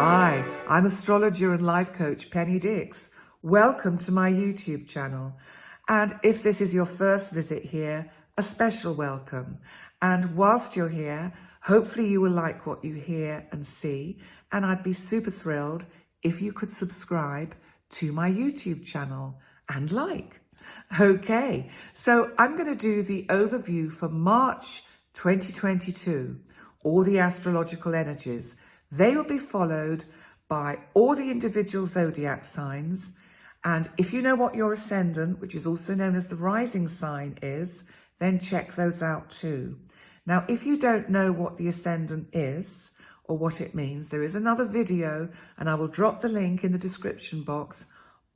Hi, I'm astrologer and life coach Penny Dix. Welcome to my YouTube channel. And if this is your first visit here, a special welcome. And whilst you're here, hopefully you will like what you hear and see. And I'd be super thrilled if you could subscribe to my YouTube channel and like. Okay, so I'm going to do the overview for March 2022, all the astrological energies. They will be followed by all the individual zodiac signs. And if you know what your ascendant, which is also known as the rising sign, is, then check those out too. Now, if you don't know what the ascendant is or what it means, there is another video, and I will drop the link in the description box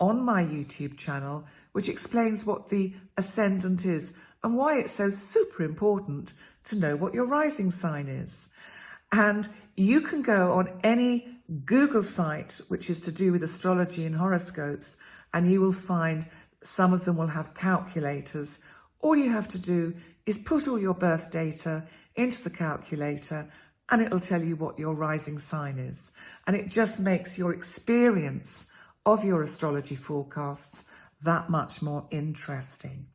on my YouTube channel, which explains what the ascendant is and why it's so super important to know what your rising sign is. And you can go on any Google site which is to do with astrology and horoscopes, and you will find some of them will have calculators. All you have to do is put all your birth data into the calculator and it'll tell you what your rising sign is. And it just makes your experience of your astrology forecasts that much more interesting.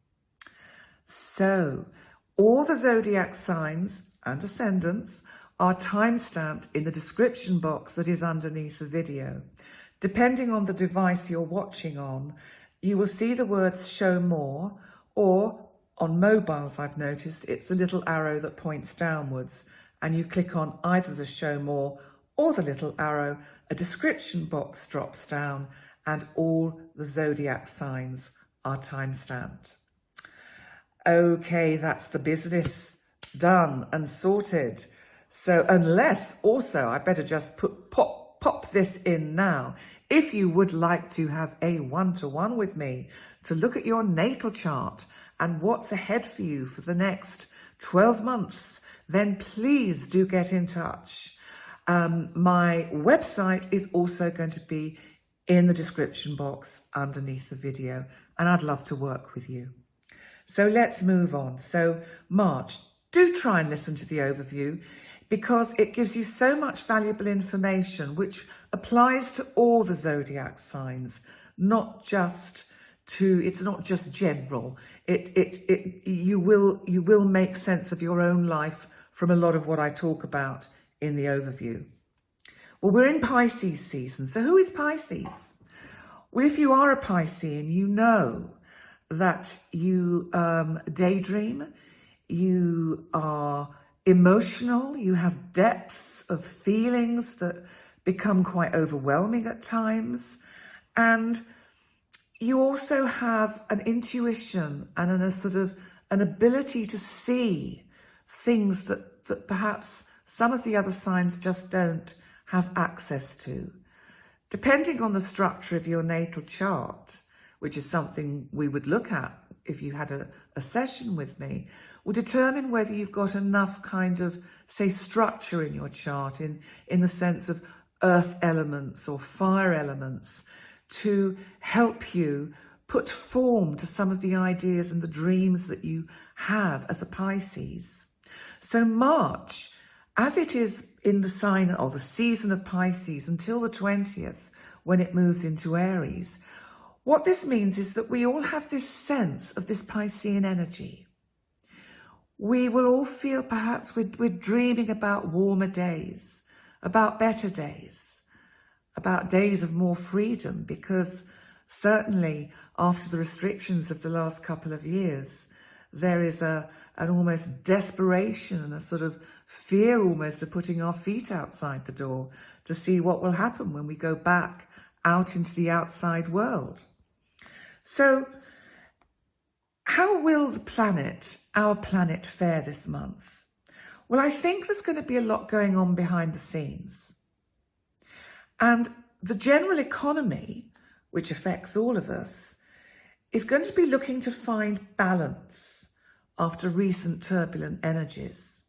So, all the zodiac signs and ascendants are time-stamped in the description box that is underneath the video. Depending on the device you're watching on, you will see the words show more, or on mobiles I've noticed it's a little arrow that points downwards, and you click on either the show more or the little arrow, a description box drops down and all the zodiac signs are time-stamped. Okay, that's the business done and sorted. So unless also, I better just pop this in now. If you would like to have a one-to-one with me to look at your natal chart and what's ahead for you for the next 12 months, then please do get in touch. My website is also going to be in the description box underneath the video, and I'd love to work with you. So let's move on. So March, do try and listen to the overview, because it gives you so much valuable information which applies to all the zodiac signs, it's not just general. You will make sense of your own life from a lot of what I talk about in the overview. Well, we're in Pisces season. So who is Pisces? Well, if you are a Piscean, you know that you daydream, you are emotional, you have depths of feelings that become quite overwhelming at times, and you also have an intuition and an ability to see things that perhaps some of the other signs just don't have access to. Depending on the structure of your natal chart, which is something we would look at if you had a session with me, will determine whether you've got enough kind of, say, structure in your chart in the sense of earth elements or fire elements to help you put form to some of the ideas and the dreams that you have as a Pisces. So March, as it is in the sign or the season of Pisces until the 20th, when it moves into Aries, what this means is that we all have this sense of this Piscean energy. We will all feel perhaps we're dreaming about warmer days, about better days, about days of more freedom, because certainly after the restrictions of the last couple of years, there is an almost desperation and a sort of fear almost of putting our feet outside the door to see what will happen when we go back out into the outside world. So how will our planet fare this month? Well, I think there's going to be a lot going on behind the scenes. And the general economy, which affects all of us, is going to be looking to find balance after recent turbulent energies.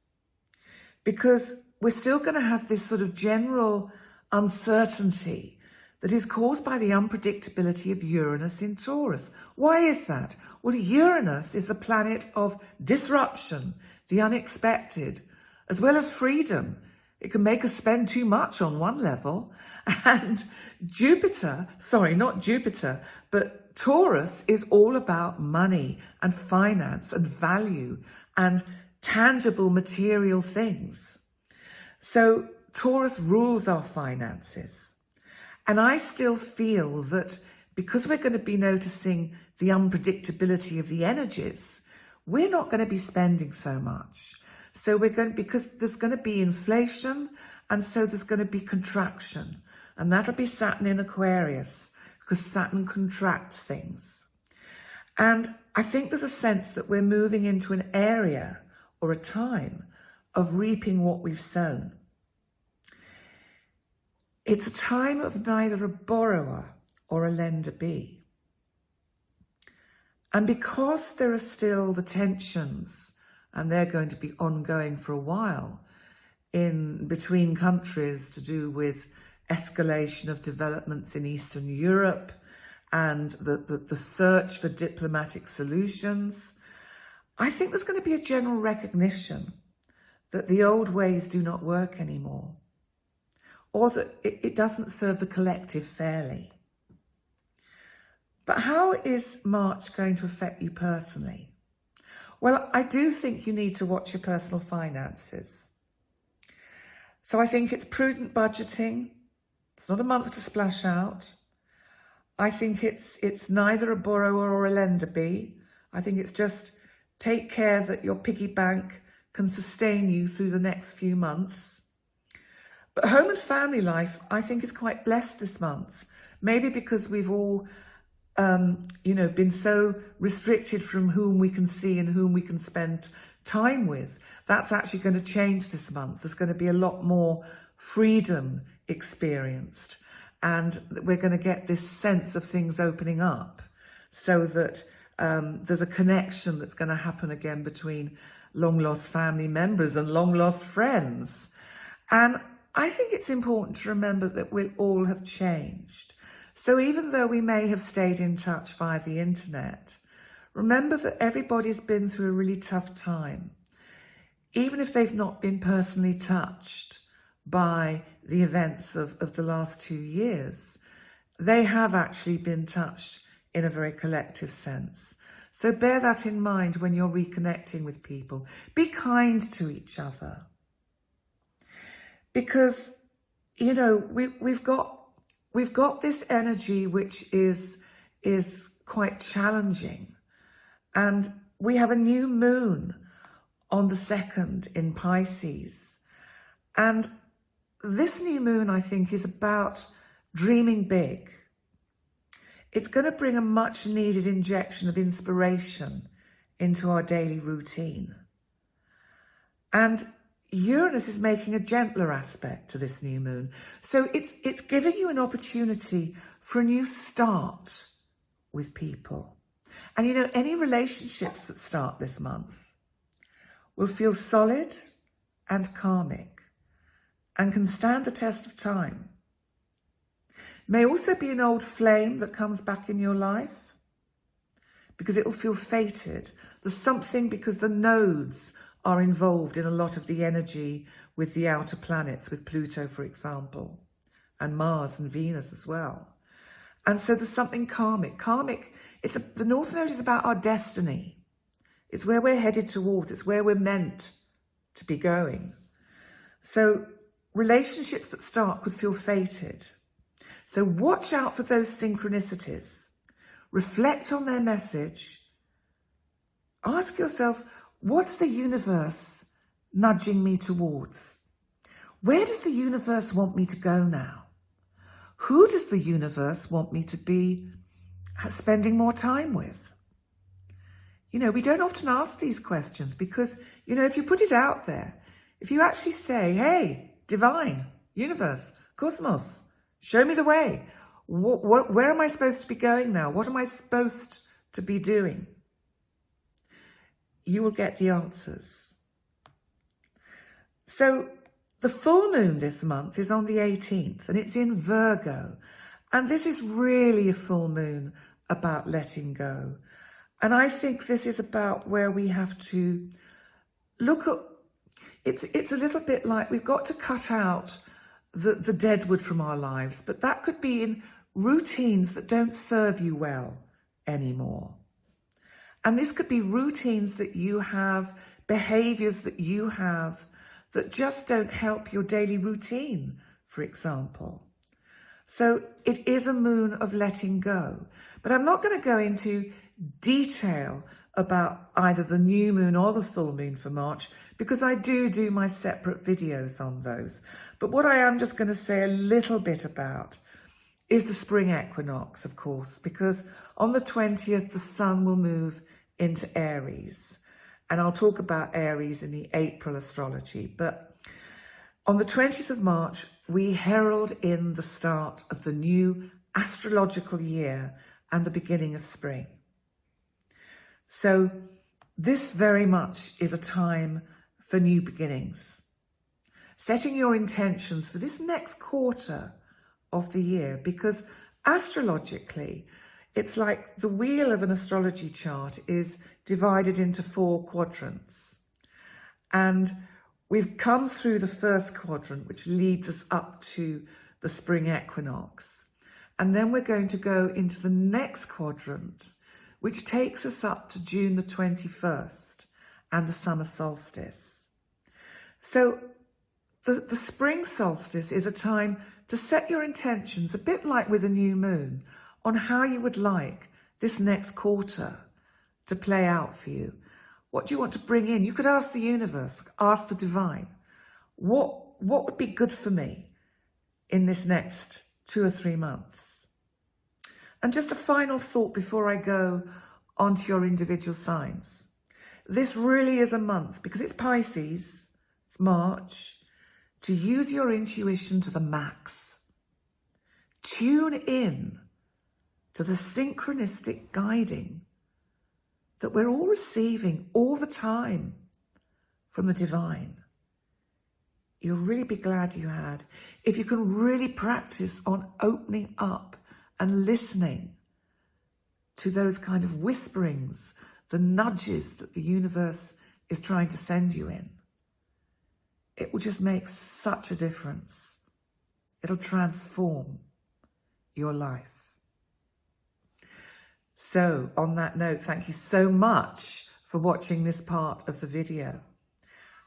Because we're still going to have this sort of general uncertainty that is caused by the unpredictability of Uranus in Taurus. Why is that? Well, Uranus is the planet of disruption, the unexpected, as well as freedom. It can make us spend too much on one level. And but Taurus is all about money and finance and value and tangible material things. So Taurus rules our finances. And I still feel that because we're going to be noticing the unpredictability of the energies, we're not going to be spending so much. So because there's going to be inflation, and so there's going to be contraction. And that'll be Saturn in Aquarius, because Saturn contracts things. And I think there's a sense that we're moving into an area or a time of reaping what we've sown. It's a time of neither a borrower or a lender be. And because there are still the tensions, and they're going to be ongoing for a while, in between countries to do with escalation of developments in Eastern Europe and the search for diplomatic solutions, I think there's going to be a general recognition that the old ways do not work anymore, or that it doesn't serve the collective fairly. But how is March going to affect you personally? Well, I do think you need to watch your personal finances. So I think it's prudent budgeting. It's not a month to splash out. I think it's neither a borrower or a lender be. I think it's just take care that your piggy bank can sustain you through the next few months. But home and family life, I think, is quite blessed this month. Maybe because we've all, been so restricted from whom we can see and whom we can spend time with. That's actually going to change this month. There's going to be a lot more freedom experienced. And we're going to get this sense of things opening up, so that there's a connection that's going to happen again between long-lost family members and long-lost friends. And I think it's important to remember that we all have changed. So even though we may have stayed in touch via the internet, remember that everybody's been through a really tough time. Even if they've not been personally touched by the events of the last 2 years, they have actually been touched in a very collective sense. So bear that in mind when you're reconnecting with people. Be kind to each other. Because, we've got this energy which is quite challenging. And we have a new moon on the 2nd in Pisces. And this new moon, I think, is about dreaming big. It's going to bring a much needed injection of inspiration into our daily routine. And Uranus is making a gentler aspect to this new moon. So it's giving you an opportunity for a new start with people. And any relationships that start this month will feel solid and karmic and can stand the test of time. May also be an old flame that comes back in your life, because it will feel fated. There's something, because the nodes are involved in a lot of the energy with the outer planets, with Pluto, for example, and Mars and Venus as well. And so there's something karmic. The North Node is about our destiny. It's where we're headed towards. It's where we're meant to be going. So relationships that start could feel fated. So watch out for those synchronicities. Reflect on their message. Ask yourself, what's the universe nudging me towards? Where does the universe want me to go now? Who does the universe want me to be spending more time with? We don't often ask these questions because, if you put it out there, if you actually say, hey, divine, universe, cosmos, show me the way. Where am I supposed to be going now? What am I supposed to be doing? You will get the answers. So the full moon this month is on the 18th, and it's in Virgo. And this is really a full moon about letting go. And I think this is about where we have to look at, it's a little bit like we've got to cut out the deadwood from our lives, but that could be in routines that don't serve you well anymore. And this could be routines that you have, behaviors that you have that just don't help your daily routine, for example. So it is a moon of letting go. But I'm not going to go into detail about either the new moon or the full moon for March, because I do my separate videos on those. But what I am just going to say a little bit about is the spring equinox, of course, because on the 20th, the sun will move into Aries. And I'll talk about Aries in the April astrology. But on the 20th of March, we herald in the start of the new astrological year and the beginning of spring. So this very much is a time for new beginnings. Setting your intentions for this next quarter of the year, because astrologically, it's like the wheel of an astrology chart is divided into 4 quadrants. And we've come through the first quadrant, which leads us up to the spring equinox. And then we're going to go into the next quadrant, which takes us up to June the 21st and the summer solstice. So the spring solstice is a time to set your intentions, a bit like with a new moon, on how you would like this next quarter to play out for you. What do you want to bring in? You could ask the universe, ask the divine, what would be good for me in this next 2 or 3 months? And just a final thought before I go onto your individual signs. This really is a month, because it's Pisces, it's March, to use your intuition to the max. Tune in to the synchronistic guiding that we're all receiving all the time from the divine. You'll really be glad you had. If you can really practice on opening up and listening to those kind of whisperings, the nudges that the universe is trying to send you in, it will just make such a difference. It'll transform your life. So on that note, thank you so much for watching this part of the video.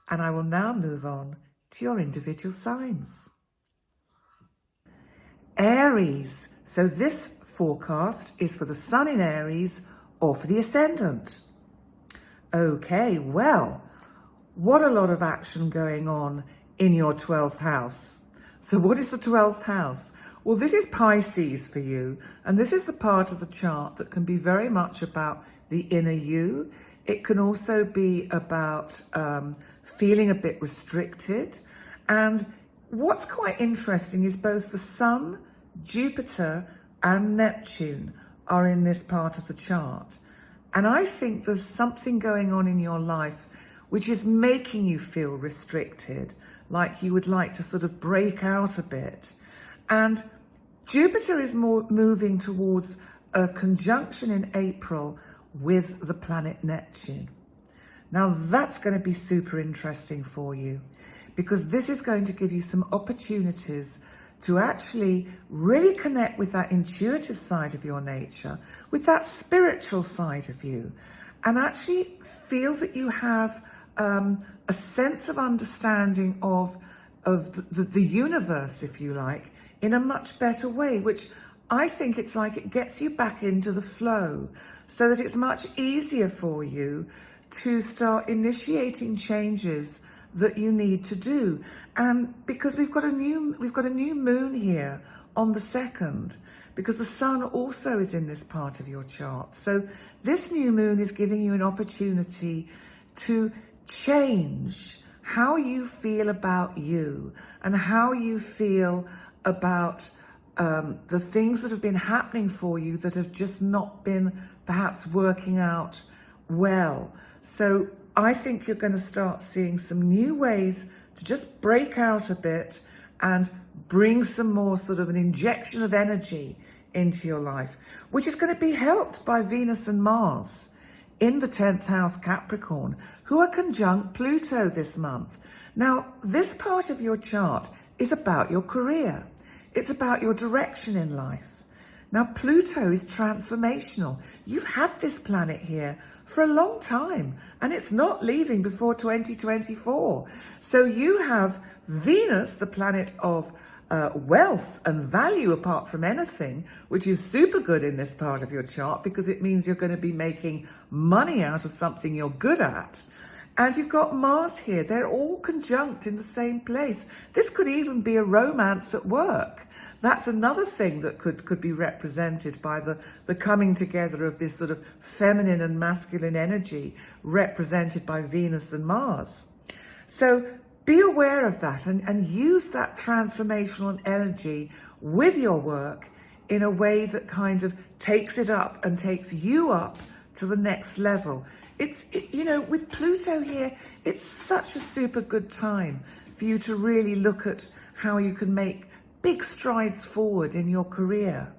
And I will now move on to your individual signs. Aries. So this forecast is for the sun in Aries or for the ascendant. Okay, well, what a lot of action going on in your 12th house. So what is the 12th house? Well, this is Pisces for you, and this is the part of the chart that can be very much about the inner you. It can also be about feeling a bit restricted. And what's quite interesting is both the Sun, Jupiter, and Neptune are in this part of the chart. And I think there's something going on in your life which is making you feel restricted, like you would like to sort of break out a bit. And Jupiter is more moving towards a conjunction in April with the planet Neptune. Now that's going to be super interesting for you, because this is going to give you some opportunities to actually really connect with that intuitive side of your nature, with that spiritual side of you, and actually feel that you have a sense of understanding of the universe, if you like, in a much better way, which I think it's like it gets you back into the flow so that it's much easier for you to start initiating changes that you need to do. And because we've got a new moon here on the 2nd, because the sun also is in this part of your chart. So this new moon is giving you an opportunity to change how you feel about you and how you feel about the things that have been happening for you that have just not been perhaps working out well. So I think you're going to start seeing some new ways to just break out a bit and bring some more sort of an injection of energy into your life, which is going to be helped by Venus and Mars in the 10th house Capricorn, who are conjunct Pluto this month. Now, this part of your chart is about your career. It's about your direction in life. Now, Pluto is transformational. You've had this planet here for a long time, and it's not leaving before 2024. So you have Venus, the planet of wealth and value apart from anything, which is super good in this part of your chart because it means you're going to be making money out of something you're good at. And you've got Mars here. They're all conjunct in the same place. This could even be a romance at work. That's another thing that could be represented by the coming together of this sort of feminine and masculine energy represented by Venus and Mars. So be aware of that and use that transformational energy with your work in a way that kind of takes it up and takes you up to the next level. You know, with Pluto here, it's such a super good time for you to really look at how you can make big strides forward in your career.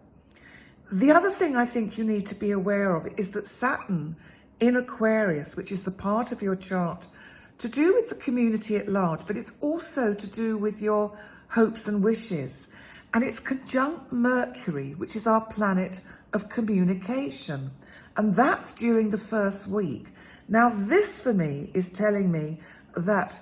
The other thing I think you need to be aware of is that Saturn in Aquarius, which is the part of your chart to do with the community at large, but it's also to do with your hopes and wishes. And it's conjunct Mercury, which is our planet of communication. And that's during the first week. Now, this for me is telling me that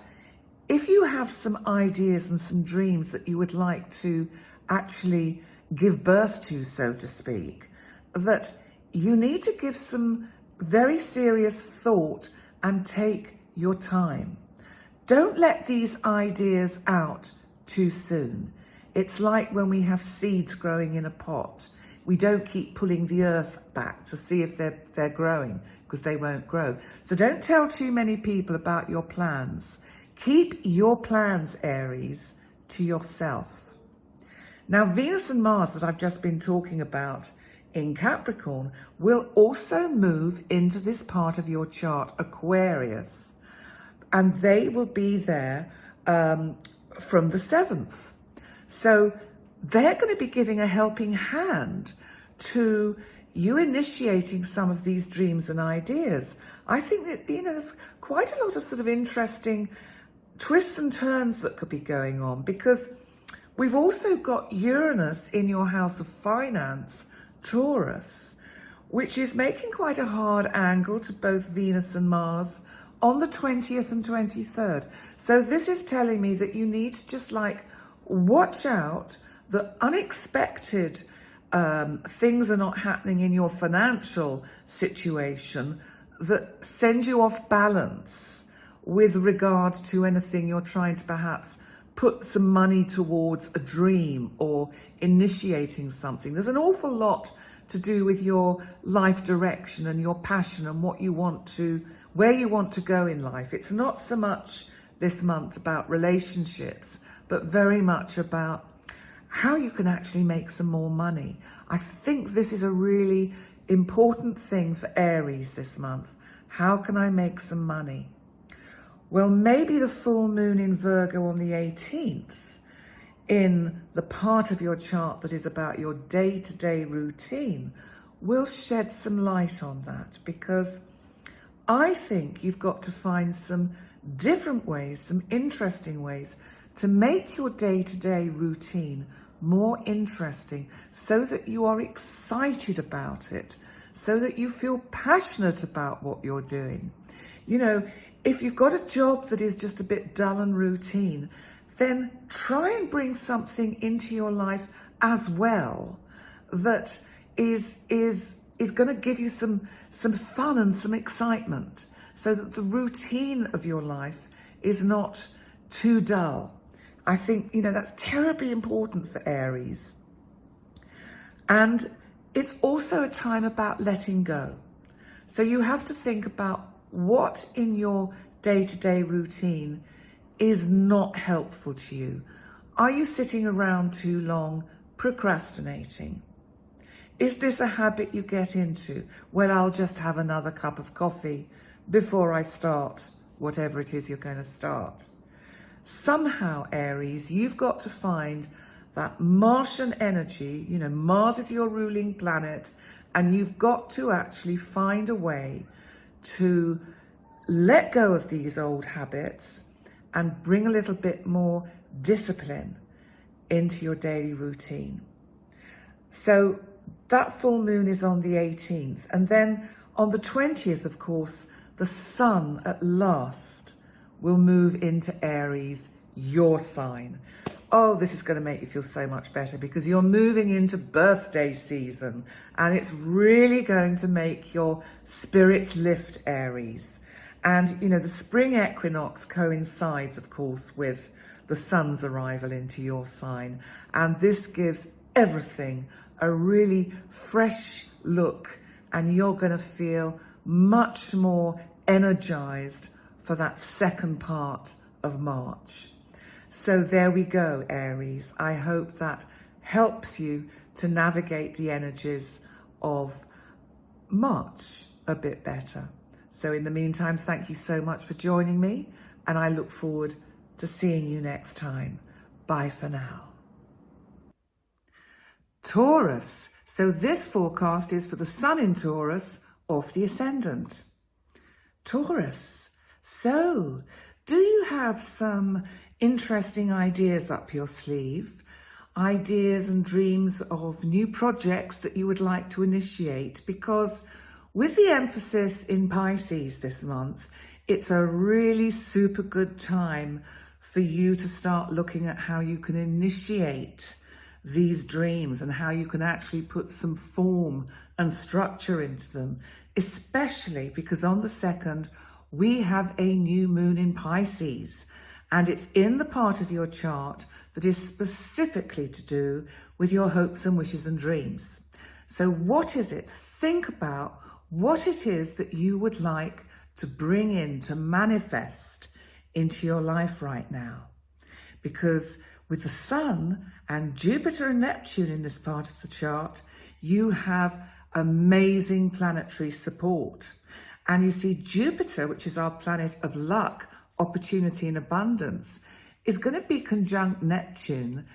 if you have some ideas and some dreams that you would like to actually give birth to, so to speak, that you need to give some very serious thought and take your time. Don't let these ideas out too soon. It's like when we have seeds growing in a pot. We don't keep pulling the earth back to see if they're growing, because they won't grow. So don't tell too many people about your plans. Keep your plans, Aries, to yourself. Now, Venus and Mars that I've just been talking about in Capricorn will also move into this part of your chart, Aquarius. And they will be there from the 7th. So they're going to be giving a helping hand to you initiating some of these dreams and ideas. I think that, you know, there's quite a lot of sort of interesting twists and turns that could be going on, because we've also got Uranus in your house of finance, Taurus, which is making quite a hard angle to both Venus and Mars on the 20th and 23rd. So this is telling me that you need to just like watch out that unexpected things are not happening in your financial situation that send you off balance with regard to anything you're trying to perhaps put some money towards a dream or initiating something. There's an awful lot to do with your life direction and your passion and what you want to, where you want to go in life. It's not so much this month about relationships, but very much about how you can actually make some more money. I think this is a really important thing for Aries this month. How can I make some money? Well, maybe the full moon in Virgo on the 18th in the part of your chart that is about your day-to-day routine will shed some light on that, because I think you've got to find some different ways, some interesting ways to make your day-to-day routine more interesting so that you are excited about it, so that you feel passionate about what you're doing. You know, if you've got a job that is just a bit dull and routine, then try and bring something into your life as well that is going to give you some fun and some excitement, so that the routine of your life is not too dull. I think, you know, that's terribly important for Aries. And it's also a time about letting go. So you have to think about what in your day-to-day routine is not helpful to you. Are you sitting around too long procrastinating? Is this a habit you get into? Well, I'll just have another cup of coffee before I start whatever it is you're going to start. Somehow, Aries, you've got to find that Martian energy. You know, Mars is your ruling planet, and you've got to actually find a way to let go of these old habits and bring a little bit more discipline into your daily routine. So that full moon is on the 18th. And then on the 20th, of course, the sun at last will move into Aries, your sign. Oh, this is going to make you feel so much better because you're moving into birthday season and it's really going to make your spirits lift, Aries. And, you know, the spring equinox coincides, of course, with the sun's arrival into your sign. And this gives everything a really fresh look and you're going to feel much more energized for that second part of March. So there we go, Aries. I hope that helps you to navigate the energies of March a bit better. So in the meantime, thank you so much for joining me, and I look forward to seeing you next time. Bye for now. Taurus. So this forecast is for the sun in Taurus off the ascendant. Taurus. So, do you have some interesting ideas up your sleeve? Ideas and dreams of new projects that you would like to initiate? Because with the emphasis in Pisces this month, it's a really super good time for you to start looking at how you can initiate these dreams and how you can actually put some form and structure into them, especially because on the 2nd, we have a new moon in Pisces, and it's in the part of your chart that is specifically to do with your hopes and wishes and dreams. So what is it? Think about what it is that you would like to bring in, to manifest into your life right now. Because with the sun and Jupiter and Neptune in this part of the chart, you have amazing planetary support. And you see Jupiter, which is our planet of luck, opportunity and abundance, is going to be conjunct Neptune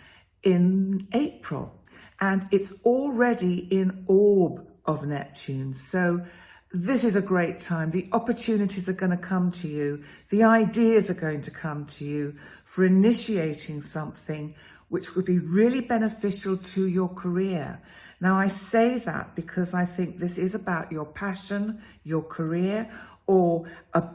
in April. And it's already in orb of Neptune. So this is a great time. The opportunities are going to come to you. The ideas are going to come to you for initiating something which would be really beneficial to your career. Now, I say that because I think this is about your passion, your career, or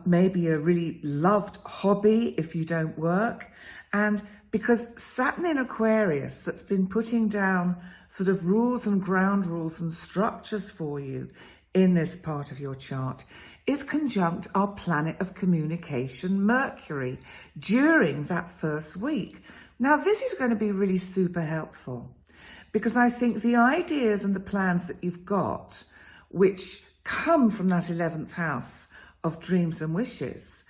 maybe a really loved hobby if you don't work. And because Saturn in Aquarius, that's been putting down sort of rules and ground rules and structures for you in this part of your chart, is conjunct our planet of communication, Mercury, during that first week. Now, this is going to be really super helpful because I think the ideas and the plans that you've got, which come from that 11th house of dreams and wishes,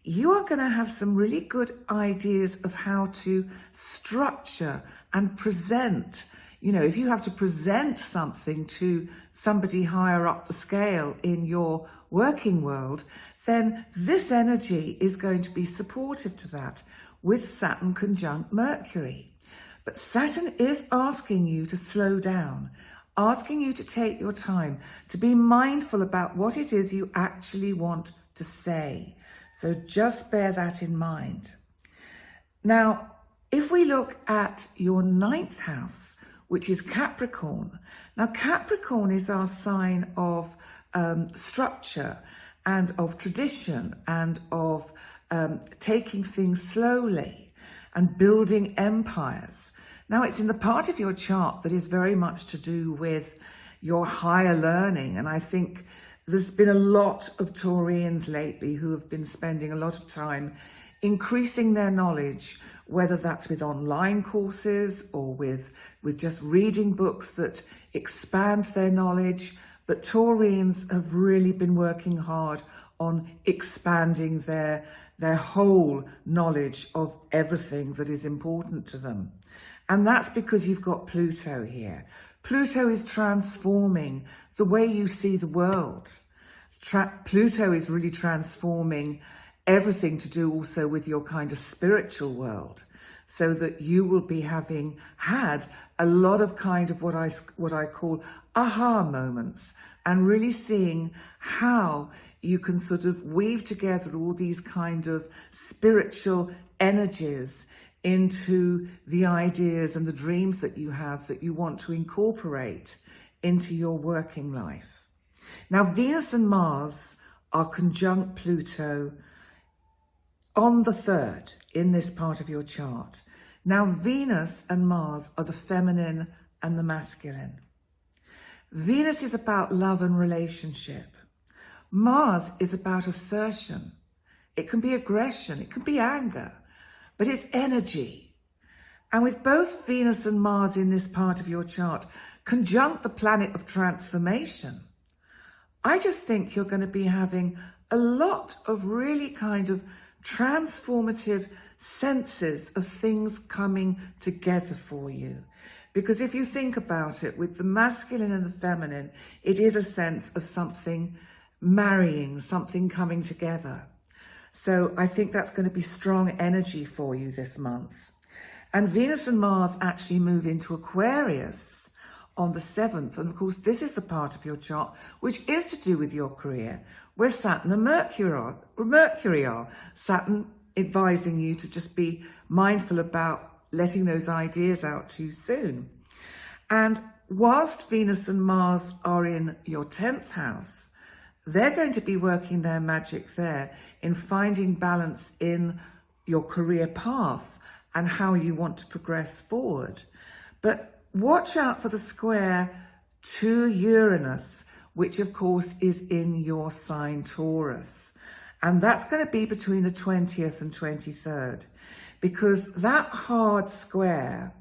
you are going to have some really good ideas of how to structure and present. You know, if you have to present something to somebody higher up the scale in your working world, then this energy is going to be supportive to that with Saturn conjunct Mercury. But Saturn is asking you to slow down, asking you to take your time, to be mindful about what it is you actually want to say. So just bear that in mind. Now, if we look at your 9th house, which is Capricorn. Now, Capricorn is our sign of structure and of tradition and of taking things slowly and building empires. Now, it's in the part of your chart that is very much to do with your higher learning. And I think there's been a lot of Taurians lately who have been spending a lot of time increasing their knowledge, whether that's with online courses or with just reading books that expand their knowledge. But Taurians have really been working hard on expanding their whole knowledge of everything that is important to them. And that's because you've got Pluto here. Pluto is transforming the way you see the world. Pluto is really transforming everything to do also with your kind of spiritual world, so that you will be having had a lot of kind of what I call aha moments, and really seeing how you can sort of weave together all these kind of spiritual energies into the ideas and the dreams that you have that you want to incorporate into your working life. Now, Venus and Mars are conjunct Pluto on the 3rd in this part of your chart. Now, Venus and Mars are the feminine and the masculine. Venus is about love and relationship. Mars is about assertion. It can be aggression, it can be anger, but it's energy. And with both Venus and Mars in this part of your chart, conjunct the planet of transformation, I just think you're going to be having a lot of really kind of transformative senses of things coming together for you. Because if you think about it, with the masculine and the feminine, it is a sense of something marrying, something coming together. So I think that's going to be strong energy for you this month. And Venus and Mars actually move into Aquarius on the 7th. And of course, this is the part of your chart which is to do with your career, where Saturn and Mercury are. Saturn advising you to just be mindful about letting those ideas out too soon. And whilst Venus and Mars are in your 10th house, they're going to be working their magic there in finding balance in your career path and how you want to progress forward. But watch out for the square to Uranus, which of course is in your sign Taurus. And that's going to be between the 20th and 23rd, because that hard square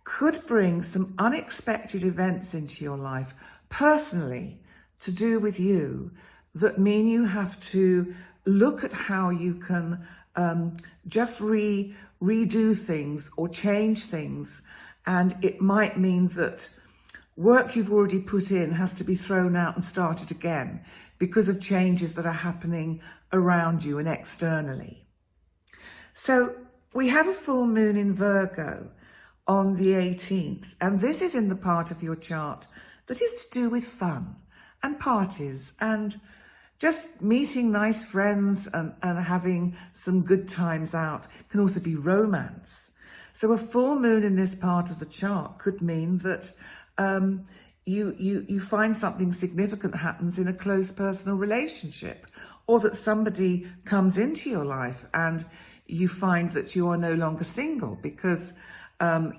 could bring some unexpected events into your life, personally, to do with you, that mean you have to look at how you can just redo things or change things. And it might mean that work you've already put in has to be thrown out and started again because of changes that are happening around you and externally. So we have a full moon in Virgo on the 18th, and this is in the part of your chart that is to do with fun and parties and just meeting nice friends and having some good times out. It can also be romance. So a full moon in this part of the chart could mean that you find something significant happens in a close personal relationship, or that somebody comes into your life and you find that you are no longer single, because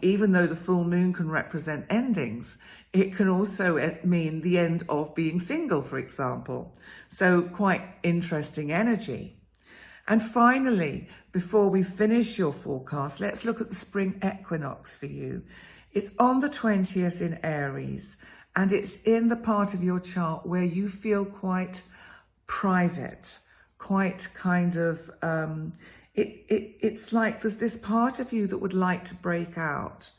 even though the full moon can represent endings, it can also mean the end of being single, for example. So quite interesting energy. And finally, before we finish your forecast, let's look at the spring equinox for you. It's on the 20th in Aries, and it's in the part of your chart where you feel quite private, quite kind of, it's like there's this part of you that would like to break out,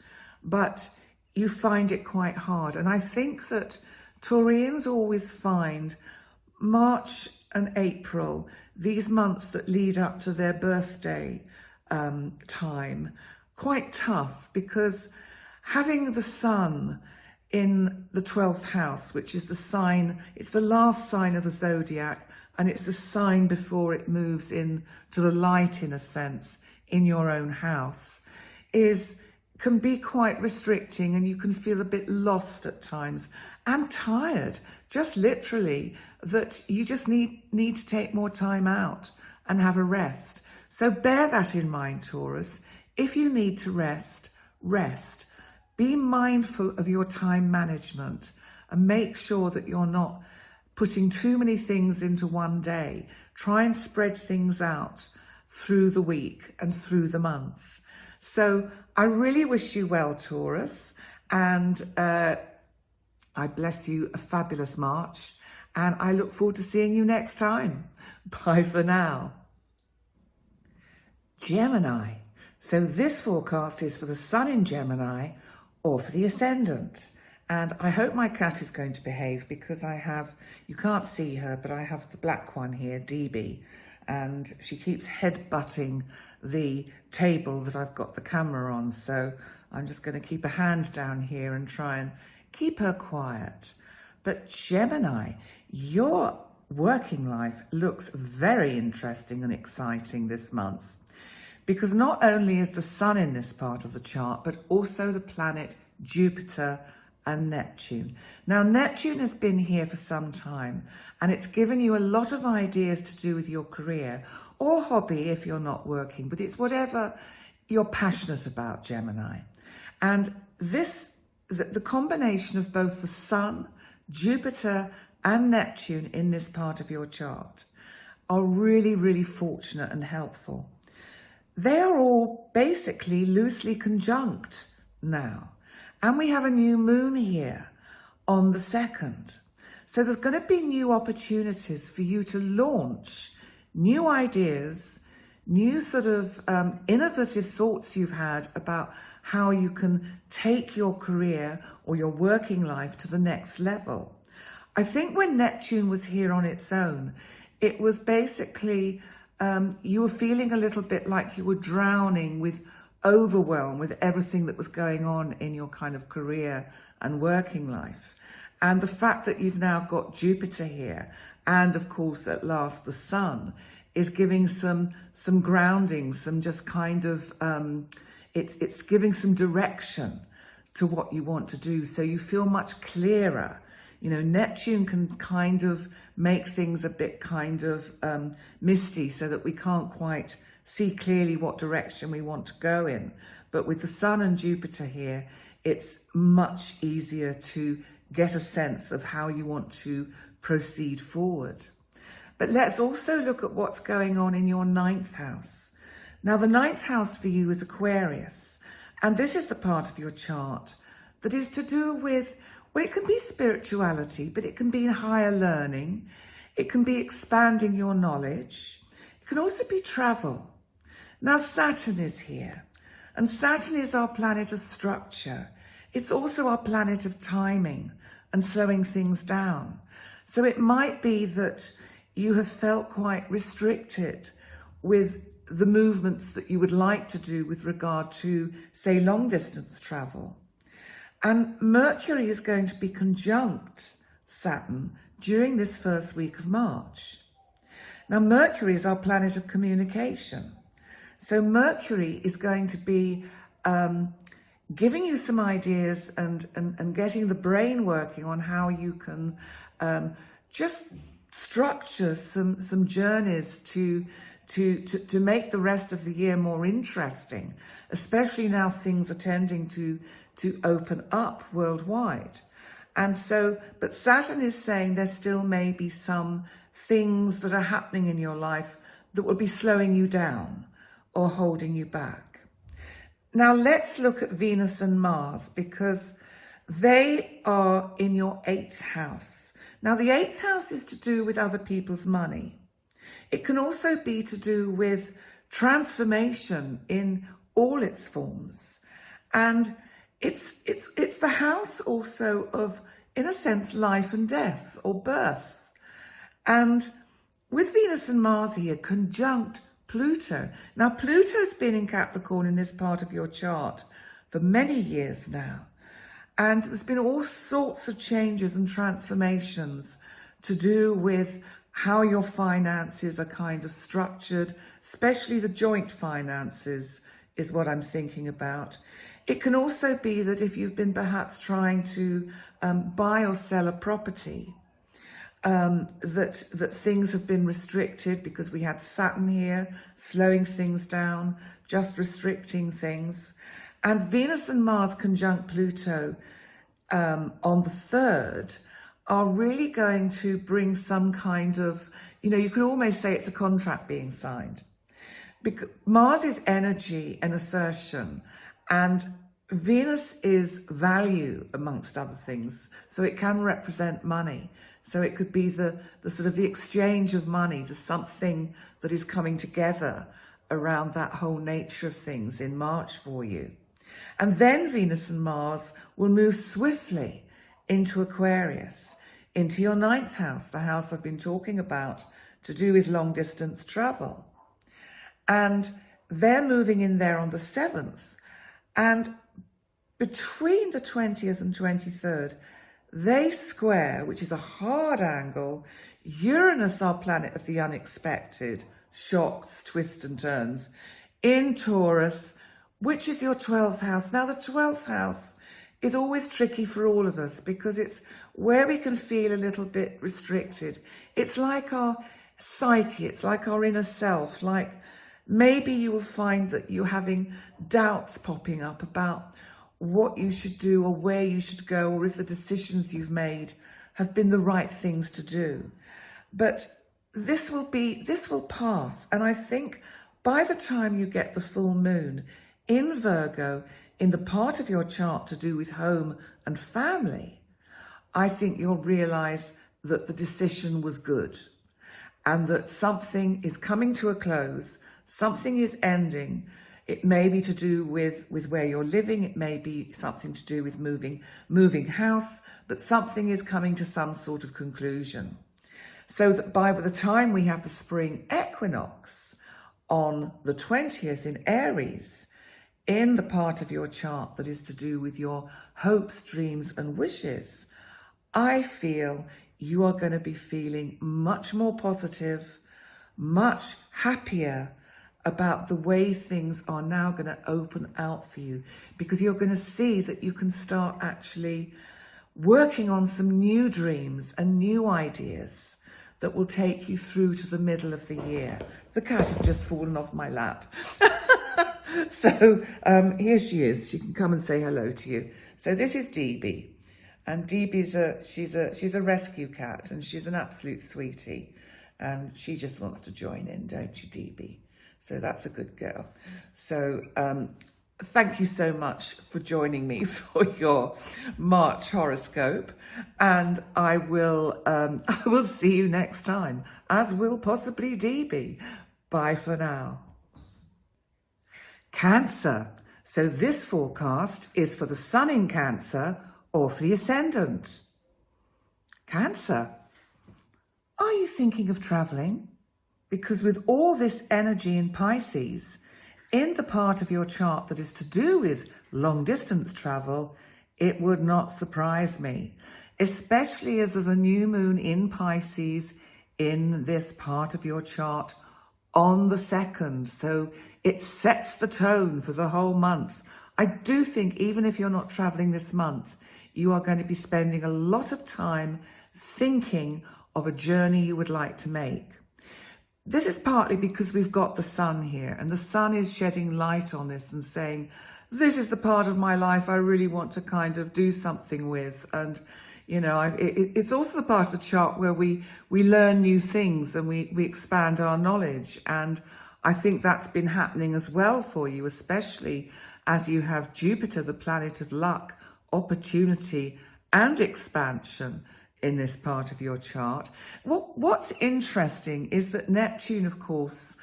but you find it quite hard. And I think that Taurians always find March and April, these months that lead up to their birthday time, quite tough, because having the sun in the 12th house, which is the sign, it's the last sign of the zodiac, and it's the sign before it moves in to the light, in a sense, in your own house, can be quite restricting, and you can feel a bit lost at times and tired, just literally, that you just need to take more time out and have a rest. So bear that in mind, Taurus. If you need to rest, rest. Be mindful of your time management and make sure that you're not putting too many things into one day. Try and spread things out through the week and through the month. So I really wish you well, Taurus, and I bless you a fabulous March, and I look forward to seeing you next time. Bye for now. Gemini. So this forecast is for the sun in Gemini or for the ascendant. And I hope my cat is going to behave, because I have, you can't see her, but I have the black one here, DB, and she keeps head-butting the table that I've got the camera on. So I'm just going to keep a hand down here and try and keep her quiet. But Gemini, your working life looks very interesting and exciting this month, because not only is the sun in this part of the chart, but also the planet Jupiter and Neptune. Now, Neptune has been here for some time, and it's given you a lot of ideas to do with your career or hobby if you're not working, but it's whatever you're passionate about, Gemini. And the combination of both the sun, Jupiter and Neptune in this part of your chart are really, really fortunate and helpful. They are all basically loosely conjunct now. And we have a new moon here on the 2nd. So there's going to be new opportunities for you to launch new ideas, new sort of innovative thoughts you've had about how you can take your career or your working life to the next level. I think when Neptune was here on its own, it was basically you were feeling a little bit like you were drowning with overwhelm with everything that was going on in your kind of career and working life. And the fact that you've now got Jupiter here, and of course at last the sun, is giving some grounding, some just kind of it's giving some direction to what you want to do, so you feel much clearer. You know, Neptune can kind of make things a bit kind of misty, so that we can't quite see clearly what direction we want to go in. But with the sun and Jupiter here, it's much easier to get a sense of how you want to proceed forward. But let's also look at what's going on in your 9th house. Now, the 9th house for you is Aquarius, and this is the part of your chart that is to do with, well, it can be spirituality, but it can be higher learning. It can be expanding your knowledge. It can also be travel. Now, Saturn is here, and Saturn is our planet of structure. It's also our planet of timing and slowing things down. So it might be that you have felt quite restricted with the movements that you would like to do with regard to, say, long distance travel. And Mercury is going to be conjunct Saturn during this first week of March. Now, Mercury is our planet of communication. So Mercury is going to be giving you some ideas and getting the brain working on how you can just structure some journeys to make the rest of the year more interesting, especially now things are tending to open up worldwide. And so, but Saturn is saying there still may be some things that are happening in your life that will be slowing you down or holding you back. Now let's look at Venus and Mars, because they are in your 8th house. Now the 8th house is to do with other people's money. It can also be to do with transformation in all its forms. And it's the house also of, in a sense, life and death or birth. And with Venus and Mars here, conjunct Pluto. Now, Pluto's been in Capricorn in this part of your chart for many years now. And there's been all sorts of changes and transformations to do with how your finances are kind of structured, especially the joint finances is what I'm thinking about. It can also be that if you've been perhaps trying to buy or sell a property, that things have been restricted because we had Saturn here, slowing things down, just restricting things. And Venus and Mars conjunct Pluto on the 3rd are really going to bring some kind of, you could almost say it's a contract being signed. Because Mars is energy and assertion, and Venus is value, amongst other things. So it can represent money. So it could be the sort of the exchange of money, the something that is coming together around that whole nature of things in March for you. And then Venus and Mars will move swiftly into Aquarius, into your 9th house, the house I've been talking about, to do with long distance travel. And they're moving in there on the 7th. And between the 20th and 23rd, they square, which is a hard angle, Uranus, our planet of the unexpected, shocks, twists and turns, in Taurus, which is your 12th house. Now, the 12th house is always tricky for all of us because it's where we can feel a little bit restricted. It's like our psyche, it's like our inner self, like maybe you will find that you're having doubts popping up about what you should do or where you should go, or if the decisions you've made have been the right things to do. But this will pass. And I think by the time you get the full moon in Virgo, in the part of your chart to do with home and family, I think you'll realize that the decision was good and that something is coming to a close, something is ending. It may be to do with where you're living, it may be something to do with moving house, but something is coming to some sort of conclusion. So that by the time we have the spring equinox on the 20th in Aries, in the part of your chart that is to do with your hopes, dreams and wishes, I feel you are going to be feeling much more positive, much happier about the way things are now going to open out for you, because you're going to see that you can start actually working on some new dreams and new ideas that will take you through to the middle of the year. The cat has just fallen off my lap. So here she is. She can come and say hello to you. So this is DB, and DB's she's a rescue cat, and she's an absolute sweetie, and she just wants to join in, don't you, DB? So that's a good girl. So thank you so much for joining me for your March horoscope, and I will see you next time, as will possibly DB. Bye for now. Cancer. So this forecast is for the sun in Cancer or for the ascendant. Cancer. Are you thinking of traveling? Because with all this energy in Pisces, in the part of your chart that is to do with long distance travel, it would not surprise me, especially as there's a new moon in Pisces in this part of your chart on the 2nd. So it sets the tone for the whole month. I do think even if you're not traveling this month, you are going to be spending a lot of time thinking of a journey you would like to make. This is partly because we've got the sun here, and the sun is shedding light on this and saying, this is the part of my life I really want to kind of do something with. And, you know, it's also the part of the chart where we learn new things and we expand our knowledge. And I think that's been happening as well for you, especially as you have Jupiter, the planet of luck, opportunity and expansion in this part of your chart. What's interesting is that Neptune, of course,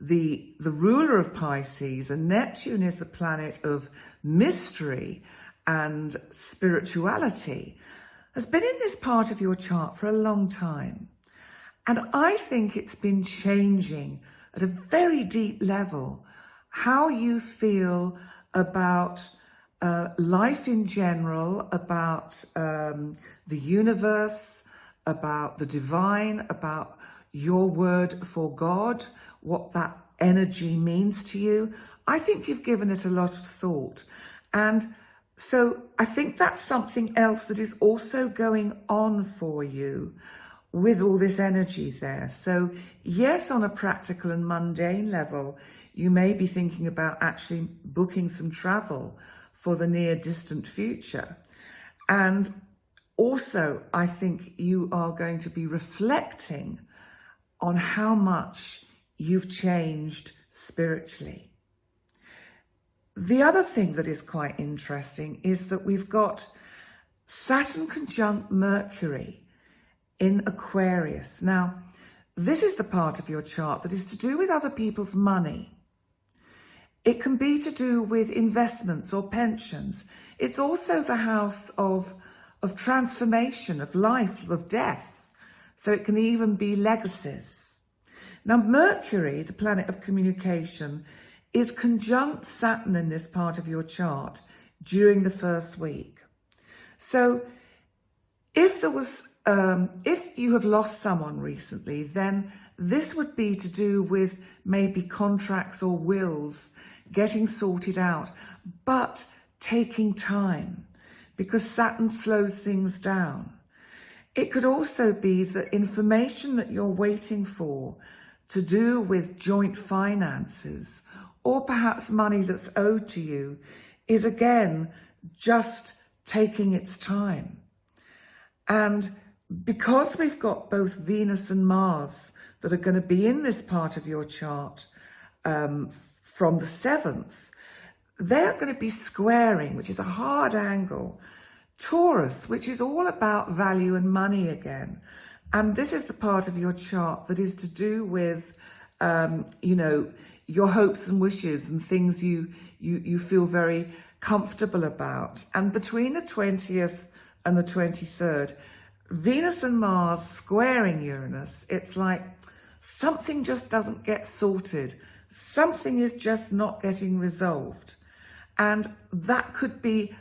the ruler of Pisces, and Neptune is the planet of mystery and spirituality, has been in this part of your chart for a long time. And I think it's been changing at a very deep level how you feel about life in general, about the universe, about the divine, about your word for God, what that energy means to you. I think you've given it a lot of thought. And so I think that's something else that is also going on for you with all this energy there. So yes, on a practical and mundane level, you may be thinking about actually booking some travel for the near distant future. And also, I think you are going to be reflecting on how much you've changed spiritually. The other thing that is quite interesting is that we've got Saturn conjunct Mercury in Aquarius. Now, this is the part of your chart that is to do with other people's money. It can be to do with investments or pensions. It's also the house of transformation, of life, of death. So it can even be legacies. Now, Mercury, the planet of communication, is conjunct Saturn in this part of your chart during the first week. So If there was, if you have lost someone recently, then this would be to do with maybe contracts or wills getting sorted out, but taking time, because Saturn slows things down. It could also be that information that you're waiting for to do with joint finances, or perhaps money that's owed to you, is again just taking its time. And because we've got both Venus and Mars that are going to be in this part of your chart from the 7th, they're going to be squaring, which is a hard angle, Taurus, which is all about value and money again. And this is the part of your chart that is to do with, you know, your hopes and wishes and things you feel very comfortable about. And between the 20th and the 23rd, Venus and Mars squaring Uranus, it's like something just doesn't get sorted. Something is just not getting resolved. And that could be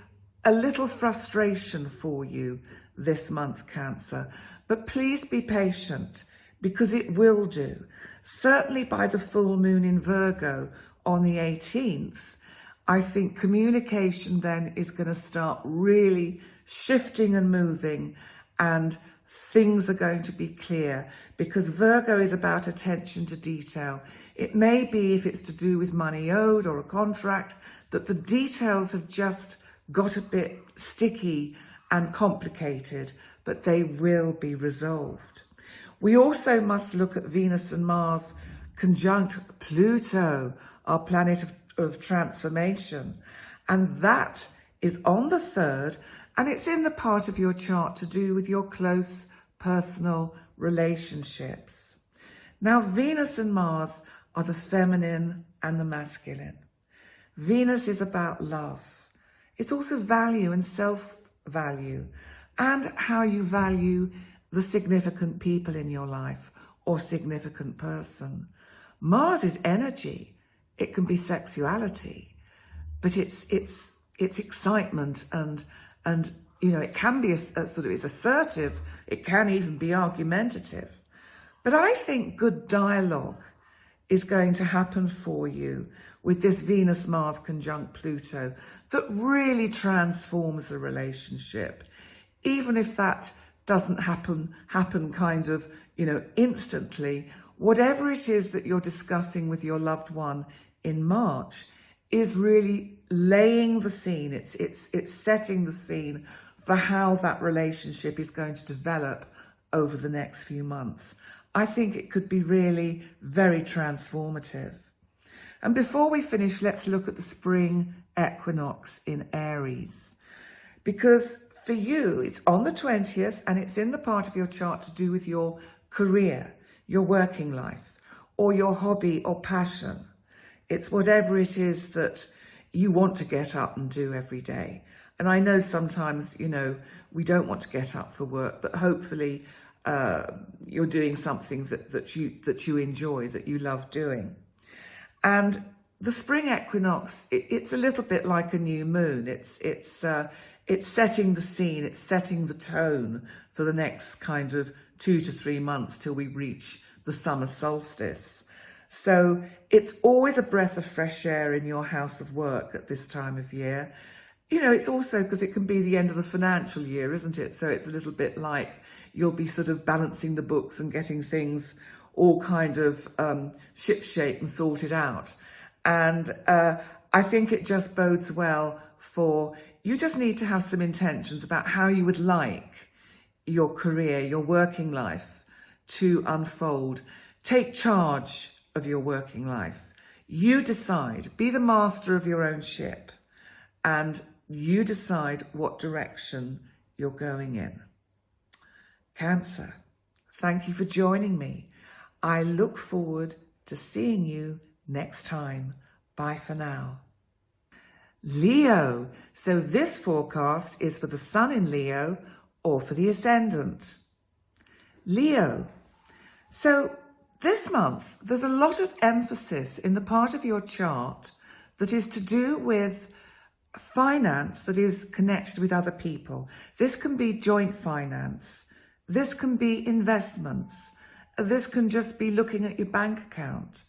a little frustration for you this month, Cancer. But please be patient, because it will do. Certainly by the full moon in Virgo on the 18th, I think communication then is going to start really shifting and moving, and things are going to be clear, because Virgo is about attention to detail. It may be, if it's to do with money owed or a contract, that the details have just got a bit sticky and complicated, but they will be resolved. We also must look at Venus and Mars conjunct Pluto, our planet of transformation. And that is on the 3rd, and it's in the part of your chart to do with your close personal relationships. Now, Venus and Mars are the feminine and the masculine. Venus is about love. It's also value and self-value, and how you value the significant people in your life or significant person. Mars is energy. It can be sexuality, but it's excitement and you know, it can be a sort of, it's assertive. It can even be argumentative. But I think good dialogue is going to happen for you with this Venus-Mars conjunct Pluto that really transforms the relationship. Even if that doesn't happen kind of, you know, instantly, whatever it is that you're discussing with your loved one in March is really laying the scene. It's setting the scene for how that relationship is going to develop over the next few months. I think it could be really very transformative. And before we finish, let's look at the spring equinox in Aries. Because for you, it's on the 20th, and it's in the part of your chart to do with your career, your working life, or your hobby or passion. It's whatever it is that you want to get up and do every day. And I know sometimes, you know, we don't want to get up for work, but hopefully you're doing something that you enjoy, that you love doing. And the spring equinox, it's a little bit like a new moon. It's setting the scene, it's setting the tone for the next kind of 2 to 3 months till we reach the summer solstice. So it's always a breath of fresh air in your house of work at this time of year. You know, it's also because it can be the end of the financial year, isn't it? So it's a little bit like you'll be sort of balancing the books and getting things all kind of shipshape and sorted out. And I think it just bodes well for, you just need to have some intentions about how you would like your career, your working life to unfold. Take charge of your working life. You decide, be the master of your own ship, and you decide what direction you're going in. Cancer, thank you for joining me. I look forward to seeing you next time. Bye for now. Leo. So this forecast is for the sun in Leo or for the ascendant. Leo. So this month, there's a lot of emphasis in the part of your chart that is to do with finance that is connected with other people. This can be joint finance. This can be investments. This can just be looking at your bank account.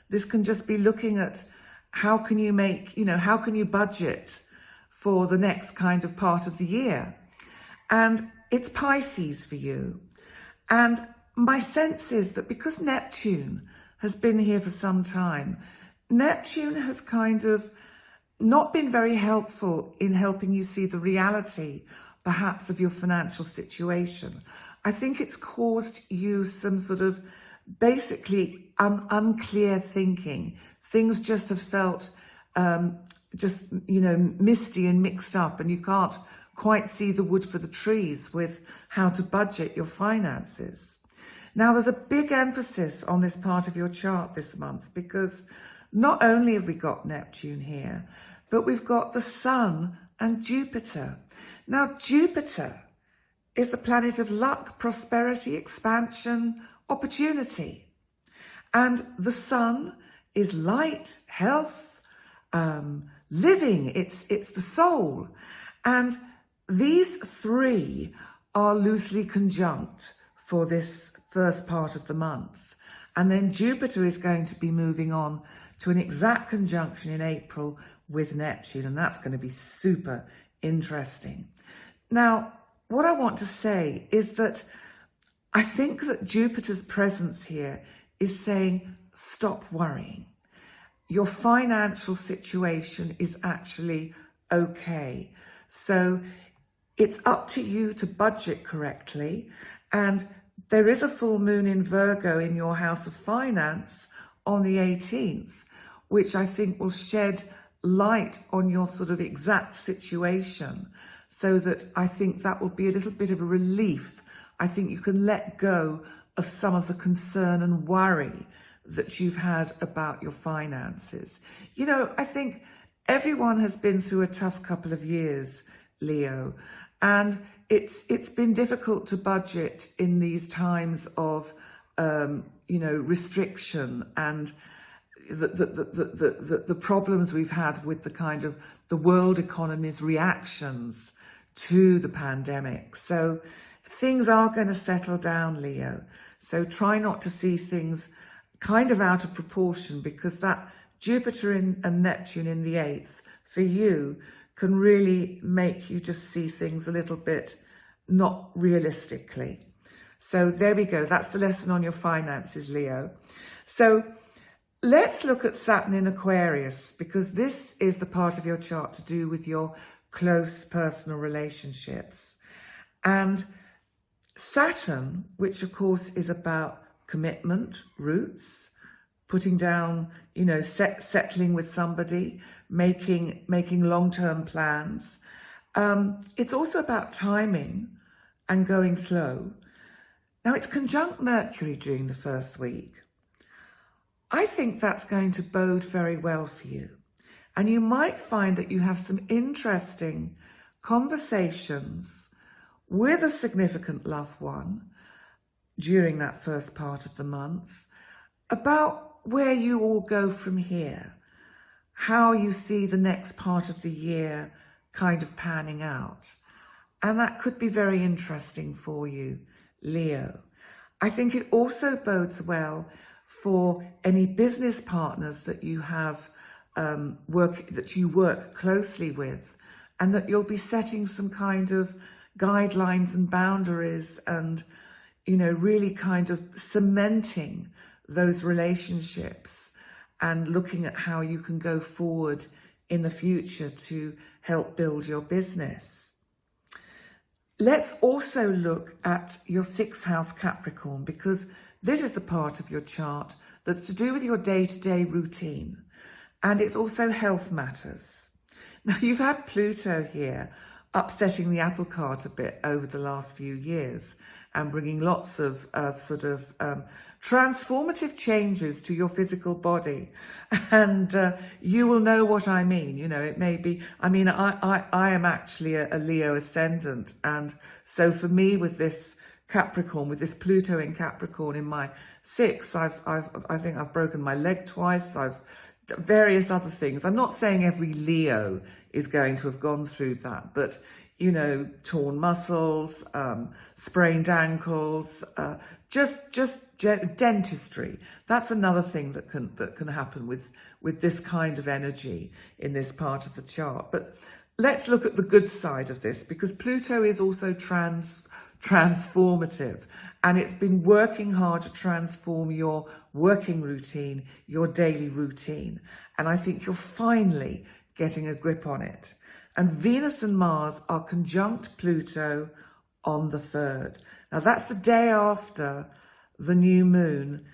This can just be looking at how can you make, how can you budget for the next kind of part of the year. And it's Pisces for you. And my sense is that because Neptune has been here for some time, Neptune has kind of not been very helpful in helping you see the reality, perhaps, of your financial situation. I think it's caused you some sort of basically unclear thinking. Things just have felt misty and mixed up, and you can't quite see the wood for the trees with how to budget your finances. Now, there's a big emphasis on this part of your chart this month, because not only have we got Neptune here, but we've got the Sun and Jupiter. Now, Jupiter is the planet of luck, prosperity, expansion, opportunity. And the Sun is light, health, living. It's the soul. And these three are loosely conjunct for this first part of the month. And then Jupiter is going to be moving on to an exact conjunction in April with Neptune, and that's going to be super interesting. Now, what I want to say is that I think that Jupiter's presence here is saying, stop worrying. Your financial situation is actually okay. So it's up to you to budget correctly. And there is a full moon in Virgo in your house of finance on the 18th, which I think will shed light on your sort of exact situation, so that I think that will be a little bit of a relief. I think you can let go of some of the concern and worry that you've had about your finances. I think everyone has been through a tough couple of years, Leo, and it's been difficult to budget in these times of restriction and the problems we've had with the kind of the world economy's reactions to the pandemic. So things are going to settle down, Leo. So try not to see things kind of out of proportion, because that Jupiter and Neptune in the 8th for you can really make you just see things a little bit not realistically. So there we go. That's the lesson on your finances, Leo. So let's look at Saturn in Aquarius, because this is the part of your chart to do with your close personal relationships. And Saturn, which of course is about commitment, roots, putting down, settling with somebody, making long-term plans. It's also about timing and going slow. Now, it's conjunct Mercury during the first week. I think that's going to bode very well for you. And you might find that you have some interesting conversations with a significant loved one during that first part of the month about where you all go from here, how you see the next part of the year kind of panning out. And that could be very interesting for you, Leo. I think it also bodes well for any business partners that you have that you work closely with, and that you'll be setting some kind of guidelines and boundaries and, really kind of cementing those relationships and looking at how you can go forward in the future to help build your business. Let's also look at your 6th house Capricorn, because this is the part of your chart that's to do with your day-to-day routine, and it's also health matters. Now, you've had Pluto here upsetting the apple cart a bit over the last few years and bringing lots of transformative changes to your physical body. And you will know what I mean. It may be, I am actually a Leo ascendant. And so for me, with this Capricorn, with this Pluto in Capricorn in my 6th, I think I've broken my leg twice. I've various other things. I'm not saying every Leo is going to have gone through that, but, you know, torn muscles, sprained ankles, just dentistry. That's another thing that can happen with this kind of energy in this part of the chart. But let's look at the good side of this, because Pluto is also transformative, and it's been working hard to transform your working routine, your daily routine. And I think you're finally getting a grip on it. And Venus and Mars are conjunct Pluto on the 3rd. Now that's the day after the new moon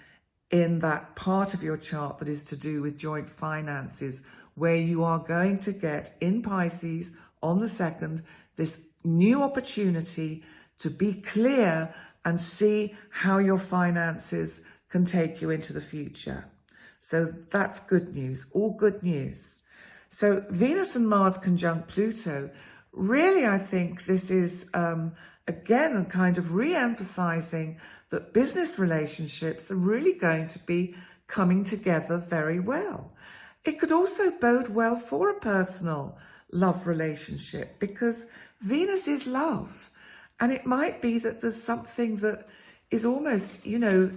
in that part of your chart that is to do with joint finances, where you are going to get in Pisces on the 2nd, this new opportunity to be clear and see how your finances can take you into the future. So that's good news, all good news. So Venus and Mars conjunct Pluto, really I think this is, again, kind of re-emphasizing that business relationships are really going to be coming together very well. It could also bode well for a personal love relationship, because Venus is love. And it might be that there's something that is almost, you know,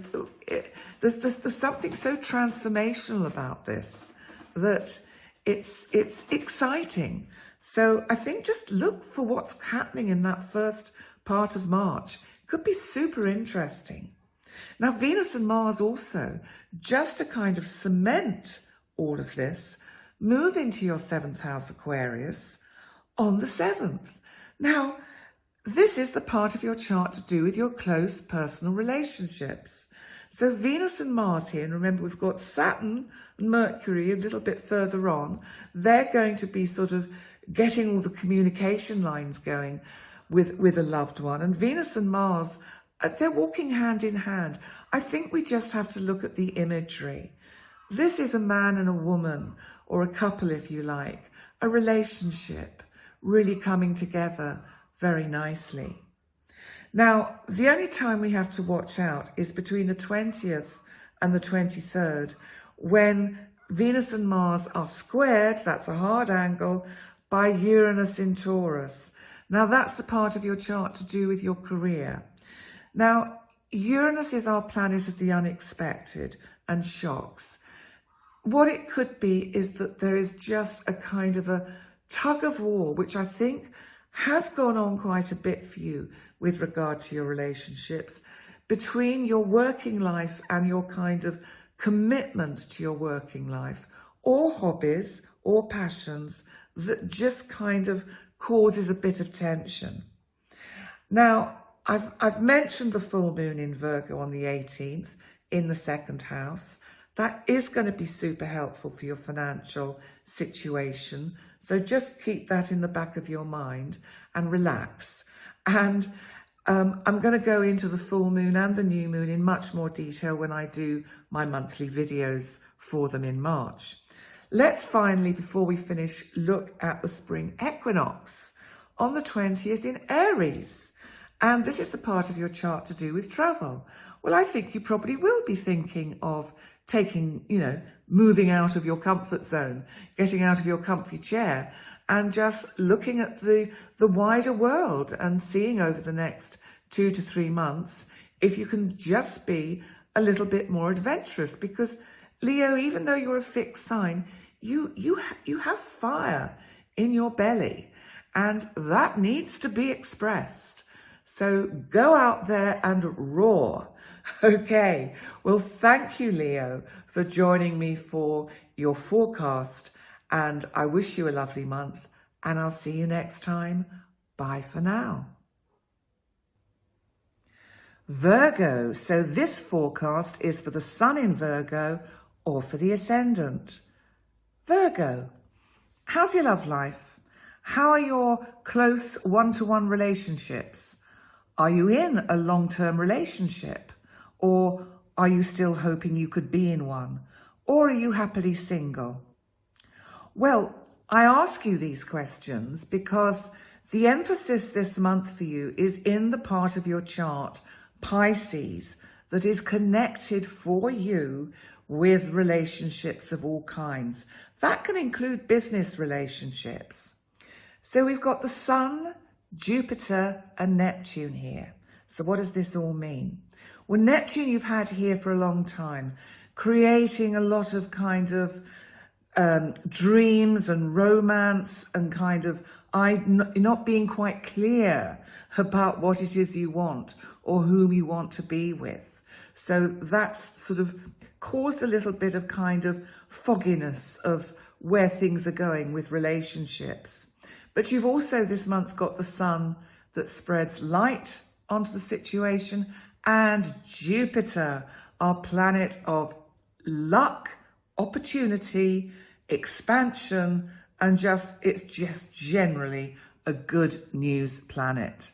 there's something so transformational about this that it's exciting. So I think just look for what's happening in that first part of March. Could be super interesting. Now, Venus and Mars also, just to kind of cement all of this, move into your 7th house Aquarius on the 7th. Now, this is the part of your chart to do with your close personal relationships. So Venus and Mars here, and remember we've got Saturn and Mercury a little bit further on. They're going to be sort of getting all the communication lines going with a loved one. And Venus and Mars, they're walking hand in hand. I think we just have to look at the imagery. This is a man and a woman, or a couple if you like, a relationship really coming together very nicely. Now, the only time we have to watch out is between the 20th and the 23rd, when Venus and Mars are squared, that's a hard angle, by Uranus in Taurus. Now, that's the part of your chart to do with your career. Now, Uranus is our planet of the unexpected and shocks. What it could be is that there is just a kind of a tug of war, which I think has gone on quite a bit for you with regard to your relationships, between your working life and your kind of commitment to your working life, or hobbies or passions that just kind of causes a bit of tension. Now, I've mentioned the full moon in Virgo on the 18th in the 2nd house. That is going to be super helpful for your financial situation. So just keep that in the back of your mind and relax. And I'm going to go into the full moon and the new moon in much more detail when I do my monthly videos for them in March. Let's finally, before we finish, look at the spring equinox on the 20th in Aries. And this is the part of your chart to do with travel. Well, I think you probably will be thinking of taking, moving out of your comfort zone, getting out of your comfy chair and just looking at the wider world and seeing over the next 2 to 3 months if you can just be a little bit more adventurous. Because Leo, even though you're a fixed sign, you have fire in your belly and that needs to be expressed. So go out there and roar. Okay, well, thank you, Leo, for joining me for your forecast, and I wish you a lovely month, and I'll see you next time. Bye for now. Virgo, so this forecast is for the sun in Virgo or for the ascendant. Virgo, how's your love life? How are your close one-to-one relationships? Are you in a long-term relationship? Or are you still hoping you could be in one? Or are you happily single? Well, I ask you these questions because the emphasis this month for you is in the part of your chart, Pisces, that is connected for you with relationships of all kinds. That can include business relationships. So we've got the Sun, Jupiter and Neptune here. So what does this all mean? Well, Neptune you've had here for a long time, creating a lot of kind of dreams and romance and kind of not being quite clear about what it is you want or whom you want to be with. So that's sort of caused a little bit of kind of fogginess of where things are going with relationships. But you've also this month got the Sun that spreads light onto the situation, and Jupiter, our planet of luck, opportunity, expansion, and it's just generally a good news planet.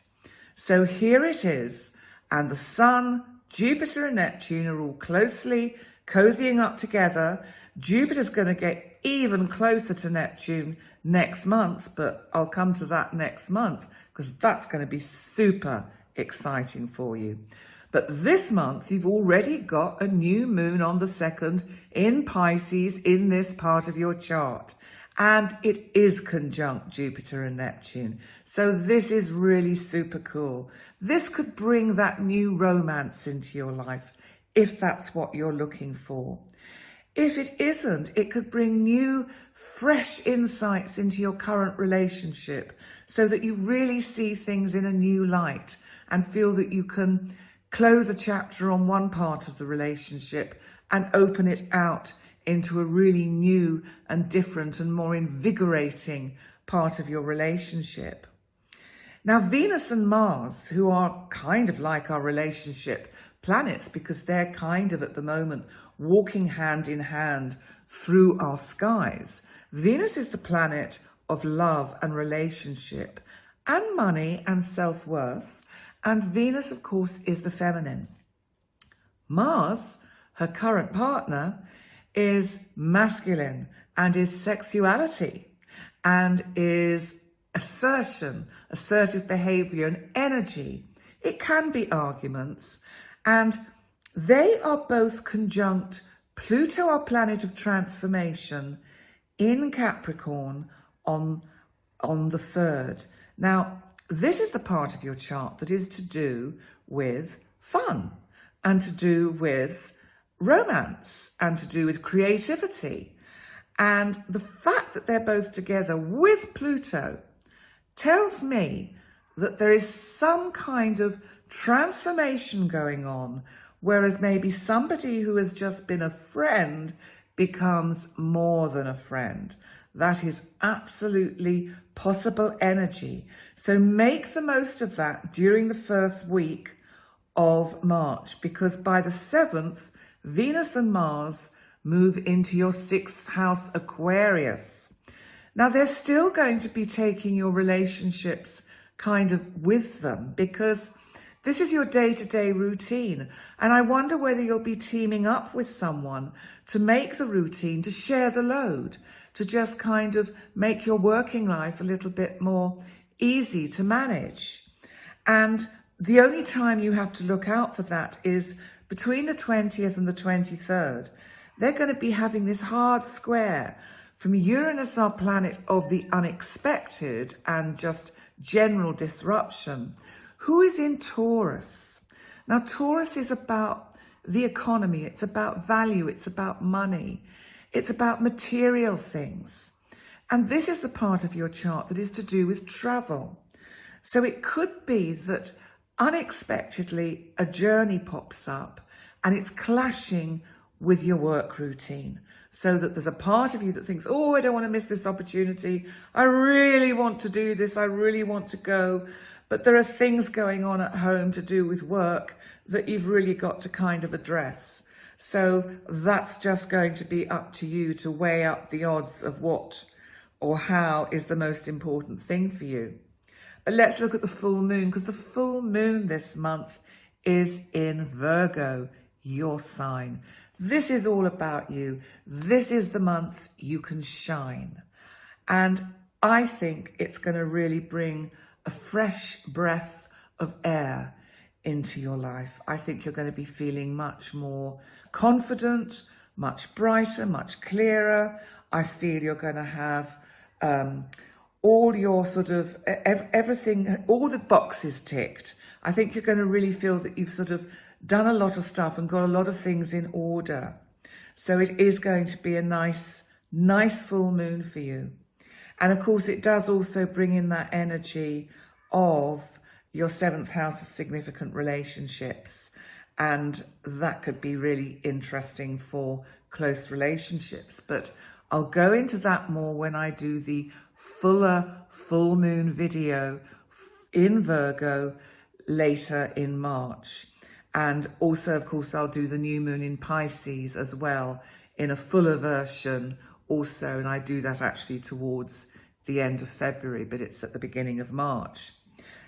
So here it is, and the Sun, Jupiter and Neptune are all closely cozying up together. Jupiter's going to get even closer to Neptune next month, but I'll come to that next month because that's going to be super exciting for you. But this month, you've already got a new moon on the 2nd in Pisces in this part of your chart. And it is conjunct Jupiter and Neptune. So this is really super cool. This could bring that new romance into your life if that's what you're looking for. If it isn't, it could bring new, fresh insights into your current relationship so that you really see things in a new light and feel that you can close a chapter on one part of the relationship and open it out into a really new and different and more invigorating part of your relationship. Now, Venus and Mars, who are kind of like our relationship planets because they're kind of at the moment walking hand in hand through our skies. Venus is the planet of love and relationship and money and self-worth. And Venus, of course, is the feminine. Mars, her current partner, is masculine and is sexuality and is assertion, assertive behavior and energy. It can be arguments. And they are both conjunct Pluto, our planet of transformation, in Capricorn on the 3rd. Now, this is the part of your chart that is to do with fun and to do with romance and to do with creativity. And the fact that they're both together with Pluto tells me that there is some kind of transformation going on, whereas maybe somebody who has just been a friend becomes more than a friend. That is absolutely possible energy. So make the most of that during the first week of March, because by the 7th, Venus and Mars move into your 6th house, Aquarius. Now, they're still going to be taking your relationships kind of with them because this is your day-to-day routine. And I wonder whether you'll be teaming up with someone to make the routine, to share the load, to just kind of make your working life a little bit more easy to manage. And the only time you have to look out for that is between the 20th and the 23rd. They're going to be having this hard square from Uranus, our planet of the unexpected and just general disruption, who is in Taurus. Now, Taurus is about the economy. It's about value. It's about money. It's about material things. And this is the part of your chart that is to do with travel. So it could be that unexpectedly a journey pops up and it's clashing with your work routine. So that there's a part of you that thinks, oh, I don't want to miss this opportunity. I really want to do this. I really want to go. But there are things going on at home to do with work that you've really got to kind of address. So that's just going to be up to you to weigh up the odds of what or how is the most important thing for you. But let's look at the full moon, because the full moon this month is in Virgo, your sign. This is all about you. This is the month you can shine. And I think it's going to really bring a fresh breath of air into your life. I think you're going to be feeling much more confident, much brighter, much clearer. I feel you're going to have all your sort of everything, all the boxes ticked. I think you're going to really feel that you've sort of done a lot of stuff and got a lot of things in order. So it is going to be a nice full moon for you. And of course, it does also bring in that energy of your 7th house of significant relationships. And that could be really interesting for close relationships. But I'll go into that more when I do the fuller full moon video in Virgo later in March. And also, of course, I'll do the new moon in Pisces as well in a fuller version also. And I do that actually towards the end of February, but it's at the beginning of March.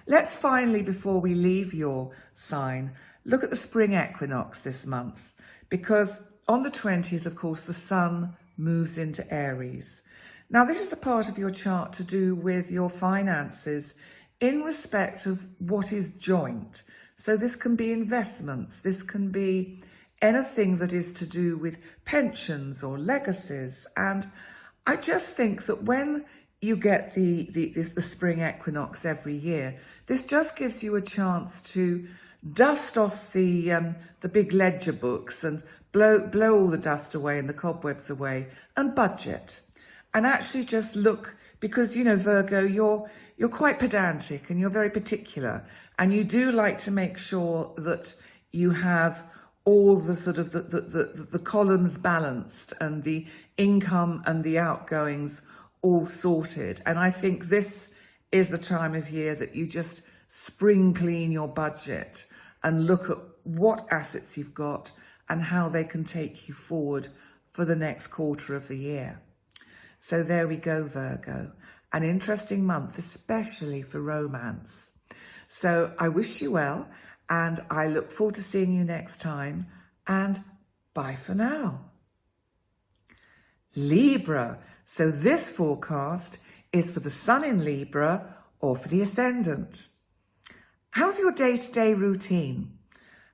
Let's finally, before we leave your sign, look at the spring equinox this month, because on the 20th, of course, the sun moves into Aries. Now, this is the part of your chart to do with your finances in respect of what is joint. So this can be investments, this can be anything that is to do with pensions or legacies. And I just think that when you get the spring equinox every year, this just gives you a chance to dust off the big ledger books and blow all the dust away and the cobwebs away and budget. And actually just look, because, you know, Virgo, you're quite pedantic and you're very particular, and you do like to make sure that you have all the sort of the columns balanced and the income and the outgoings all sorted. And I think this is the time of year that you just spring clean your budget and look at what assets you've got and how they can take you forward for the next quarter of the year. So there we go, Virgo. An interesting month, especially for romance. So I wish you well, and I look forward to seeing you next time, and bye for now. Libra. So this forecast is for the sun in Libra or for the ascendant. How's your day-to-day routine?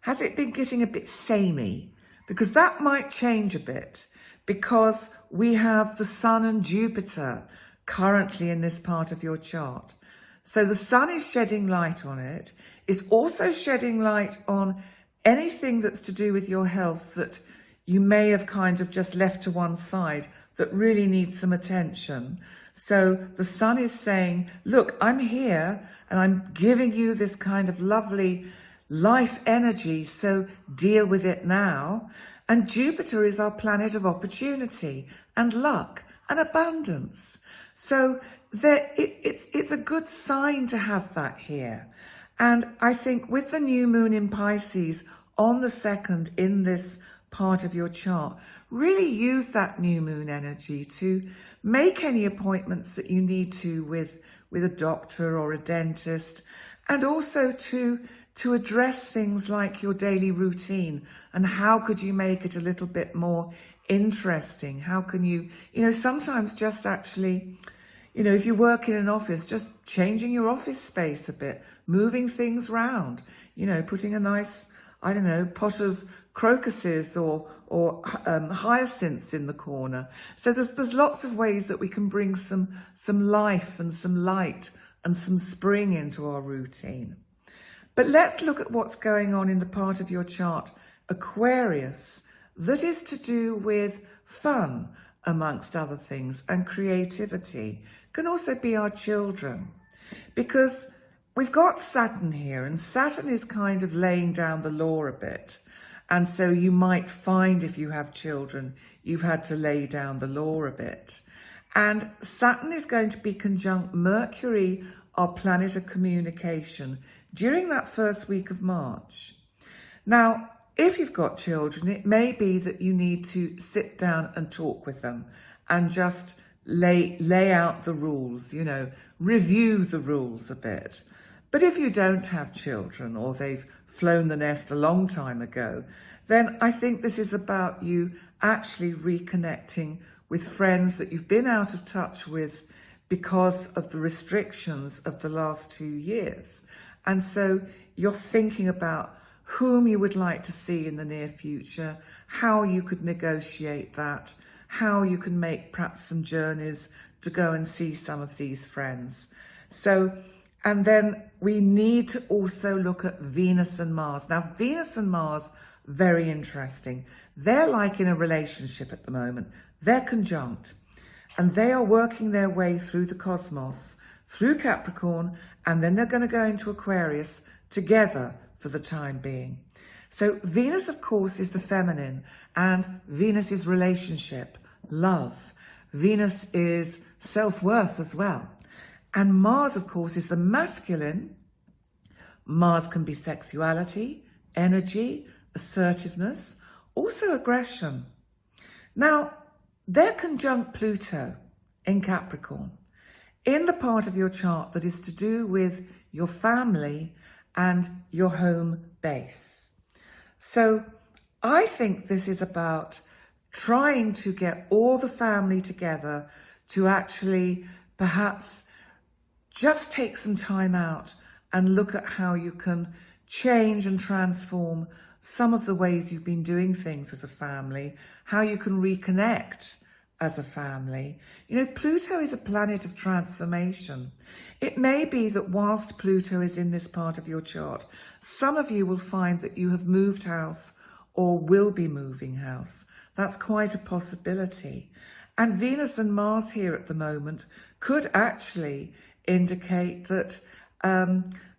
Has it been getting a bit samey? Because that might change a bit, because we have the sun and Jupiter currently in this part of your chart. So the sun is shedding light on it. It's also shedding light on anything that's to do with your health that you may have kind of just left to one side that really needs some attention. So the sun is saying, look, I'm here and I'm giving you this kind of lovely life energy, so deal with it now. And Jupiter is our planet of opportunity and luck and abundance. So it's a good sign to have that here. And I think with the new moon in Pisces on the 2nd in this part of your chart, really use that new moon energy to make any appointments that you need to with a doctor or a dentist, and also to address things like your daily routine and how could you make it a little bit more interesting. How can you sometimes just actually, if you work in an office, just changing your office space a bit, moving things around, putting a nice, pot of crocuses or hyacinths in the corner. So there's lots of ways that we can bring some life and some light and some spring into our routine. But let's look at what's going on in the part of your chart, Aquarius, that is to do with fun, amongst other things, and creativity. Can also be our children, because we've got Saturn here, and Saturn is kind of laying down the law a bit. And so you might find, if you have children, you've had to lay down the law a bit. And Saturn is going to be conjunct Mercury, our planet of communication, during that first week of March. Now, if you've got children, it may be that you need to sit down and talk with them and just lay out the rules, review the rules a bit. But if you don't have children, or they've flown the nest a long time ago, then I think this is about you actually reconnecting with friends that you've been out of touch with because of the restrictions of the last 2 years. And so you're thinking about whom you would like to see in the near future, how you could negotiate that, how you can make perhaps some journeys to go and see some of these friends. So, and then we need to also look at Venus and Mars. Now, Venus and Mars, very interesting. They're like in a relationship at the moment. They're conjunct, and they are working their way through the cosmos, through Capricorn, and then they're going to go into Aquarius together for the time being. So Venus, of course, is the feminine, and Venus is relationship, love. Venus is self-worth as well. And Mars, of course, is the masculine. Mars can be sexuality, energy, assertiveness, also aggression. Now, they're conjunct Pluto in Capricorn, in the part of your chart that is to do with your family and your home base. So I think this is about trying to get all the family together to actually perhaps just take some time out and look at how you can change and transform some of the ways you've been doing things as a family, how you can reconnect as a family. You know, Pluto is a planet of transformation. It may be that whilst Pluto is in this part of your chart, some of you will find that you have moved house or will be moving house. That's quite a possibility. And Venus and Mars here at the moment could actually indicate that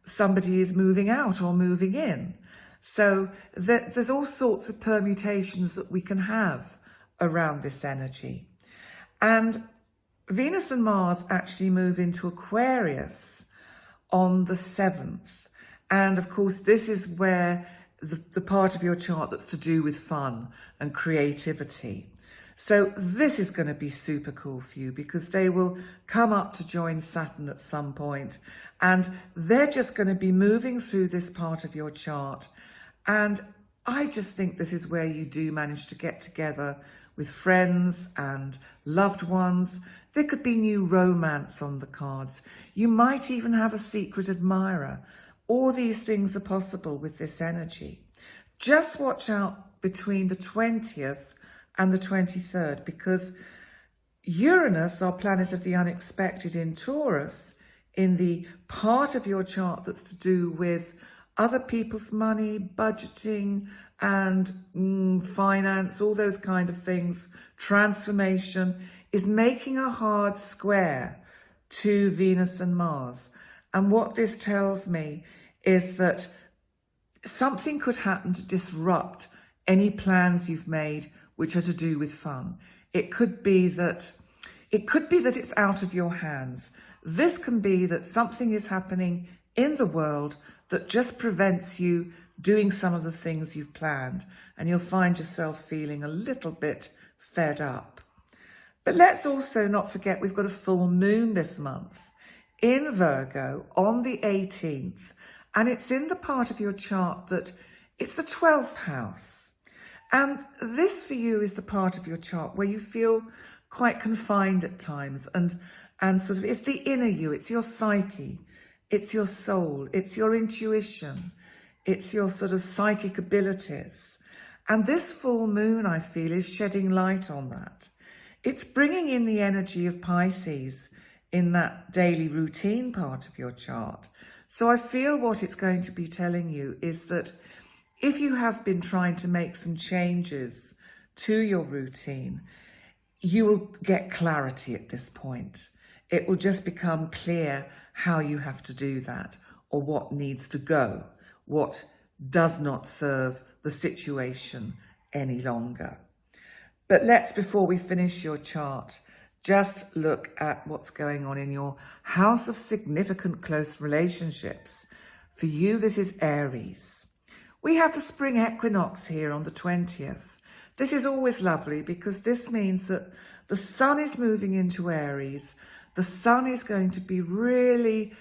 somebody is moving out or moving in. So there's all sorts of permutations that we can have around this energy. And Venus and Mars actually move into Aquarius on the 7th. And of course, this is where the part of your chart that's to do with fun and creativity. So this is going to be super cool for you because they will come up to join Saturn at some point, and they're just going to be moving through this part of your chart. And I just think this is where you do manage to get together with friends and loved ones. There could be new romance on the cards. You might even have a secret admirer. All these things are possible with this energy. Just watch out between the 20th and the 23rd, because Uranus, our planet of the unexpected in Taurus, in the part of your chart that's to do with other people's money, budgeting and finance, all those kind of things, transformation, is making a hard square to Venus and Mars. And what this tells me is that something could happen to disrupt any plans you've made which are to do with fun. It could be that it's out of your hands. This can be that something is happening in the world that just prevents you doing some of the things you've planned, and you'll find yourself feeling a little bit fed up. But let's also not forget we've got a full moon this month in Virgo on the 18th, and it's in the part of your chart that it's the 12th house. And this for you is the part of your chart where you feel quite confined at times, and sort of it's the inner you, it's your psyche, it's your soul, it's your intuition, it's your sort of psychic abilities. And this full moon, I feel, is shedding light on that. It's bringing in the energy of Pisces in that daily routine part of your chart. So I feel what it's going to be telling you is that if you have been trying to make some changes to your routine, you will get clarity at this point. It will just become clear how you have to do that, or what needs to go, what does not serve the situation any longer. But let's, before we finish your chart, just look at what's going on in your house of significant close relationships. For you, this is Aries. We have the spring equinox here on the 20th. This is always lovely because this means that the sun is moving into Aries. The sun is going to be really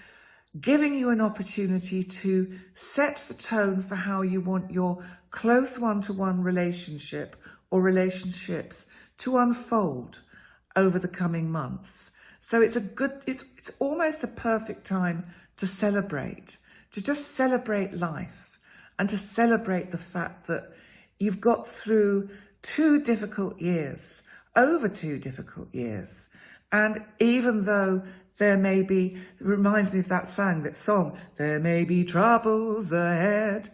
giving you an opportunity to set the tone for how you want your close one-to-one relationship or relationships to unfold over the coming months. So it's almost a perfect time to celebrate, to just celebrate life and to celebrate the fact that you've got through 2 difficult years, over 2 difficult years. And even though there may be, it reminds me of that song, there may be troubles ahead.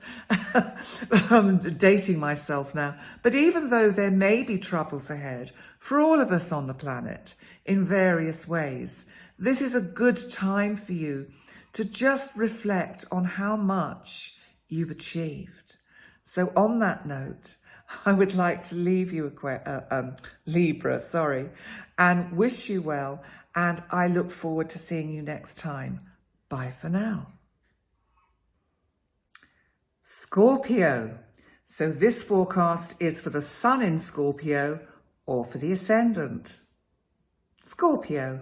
I'm dating myself now. But even though there may be troubles ahead for all of us on the planet in various ways, this is a good time for you to just reflect on how much you've achieved. So on that note, I would like to leave you, Libra, and wish you well. And I look forward to seeing you next time. Bye for now. Scorpio. So this forecast is for the Sun in Scorpio or for the Ascendant. Scorpio.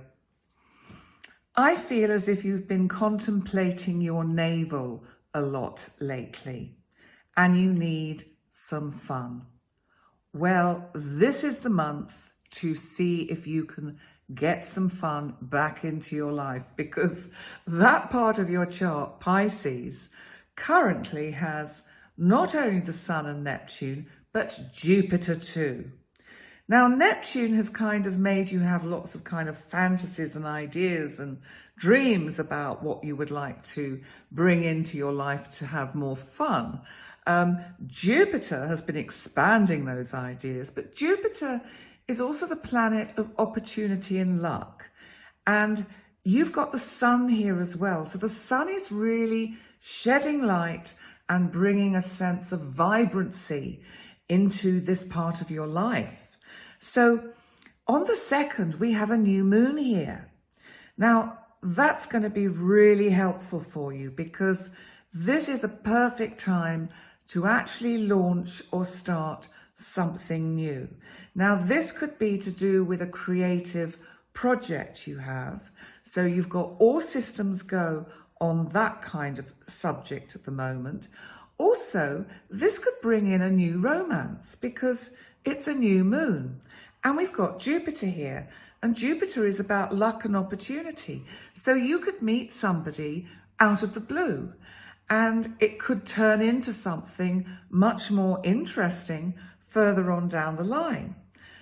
I feel as if you've been contemplating your navel a lot lately and you need some fun. Well, this is the month to see if you can get some fun back into your life, because that part of your chart, Pisces, currently has not only the Sun and Neptune, but Jupiter too. Now, Neptune has kind of made you have lots of kind of fantasies and ideas and dreams about what you would like to bring into your life to have more fun. Jupiter has been expanding those ideas, but Jupiter is also the planet of opportunity and luck. And you've got the Sun here as well. So the Sun is really shedding light and bringing a sense of vibrancy into this part of your life. So on the 2nd, we have a new moon here. Now, that's going to be really helpful for you, because this is a perfect time to actually launch or start something new. Now, this could be to do with a creative project you have. So you've got all systems go on that kind of subject at the moment. Also, this could bring in a new romance because it's a new moon. And we've got Jupiter here. And Jupiter is about luck and opportunity. So you could meet somebody out of the blue, and it could turn into something much more interesting further on down the line.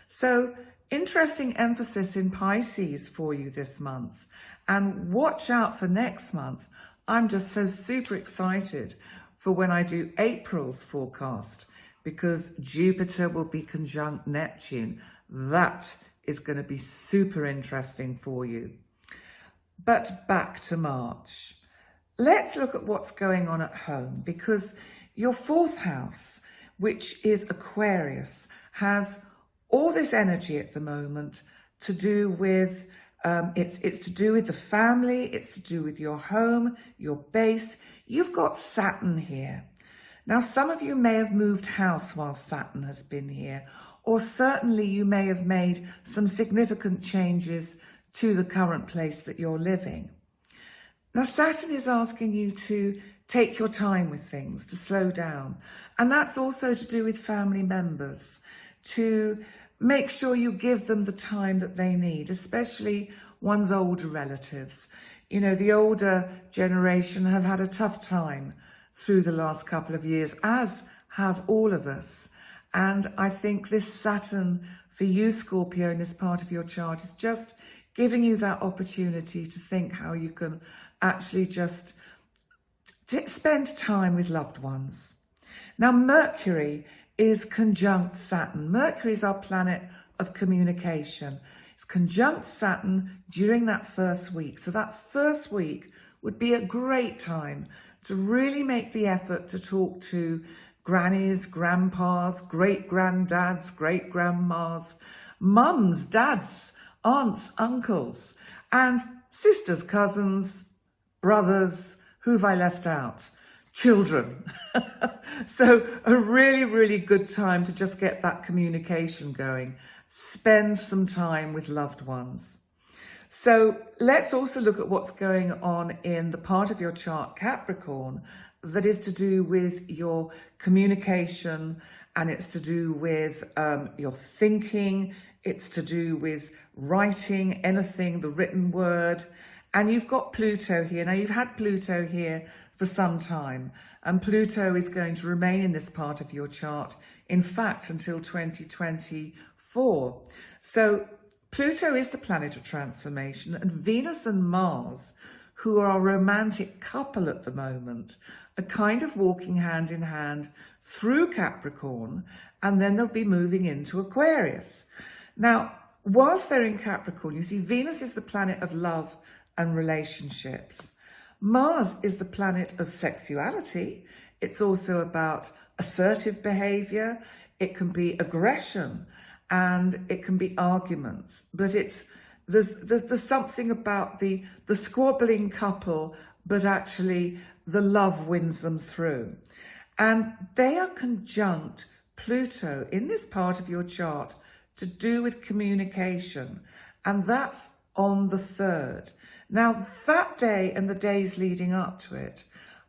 So interesting emphasis in Pisces for you this month. And watch out for next month. I'm just so super excited for when I do April's forecast, because Jupiter will be conjunct Neptune. That is going to be super interesting for you. But back to March. Let's look at what's going on at home, because your 4th house, which is Aquarius, has all this energy at the moment to do with, it's to do with the family, it's to do with your home, your base. You've got Saturn here. Now, some of you may have moved house while Saturn has been here, or certainly you may have made some significant changes to the current place that you're living. Now, Saturn is asking you to take your time with things, to slow down. And that's also to do with family members, to make sure you give them the time that they need, especially one's older relatives. You know, the older generation have had a tough time through the last couple of years, as have all of us. And I think this Saturn for you, Scorpio, in this part of your chart is just giving you that opportunity to think how you can actually just spend time with loved ones. Now, Mercury is conjunct Saturn. Mercury is our planet of communication. It's conjunct Saturn during that first week. So that first week would be a great time to really make the effort to talk to grannies, grandpas, great-granddads, great-grandmas, mums, dads, aunts, uncles, and sisters, cousins, brothers. Who've I left out? Children. So a really, really good time to just get that communication going. Spend some time with loved ones. So let's also look at what's going on in the part of your chart, Capricorn, that is to do with your communication, and it's to do with your thinking. It's to do with writing, anything, the written word. And you've got Pluto here. Now, you've had Pluto here for some time. And Pluto is going to remain in this part of your chart, in fact, until 2024. So Pluto is the planet of transformation, and Venus and Mars, who are a romantic couple at the moment, are kind of walking hand in hand through Capricorn, and then they'll be moving into Aquarius. Now, whilst they're in Capricorn, you see Venus is the planet of love and relationships. Mars is the planet of sexuality. It's also about assertive behavior. It can be aggression and it can be arguments, but there's something about the squabbling couple, but actually the love wins them through. And they are conjunct Pluto in this part of your chart to do with communication, and that's on the 3rd. Now, that day and the days leading up to it,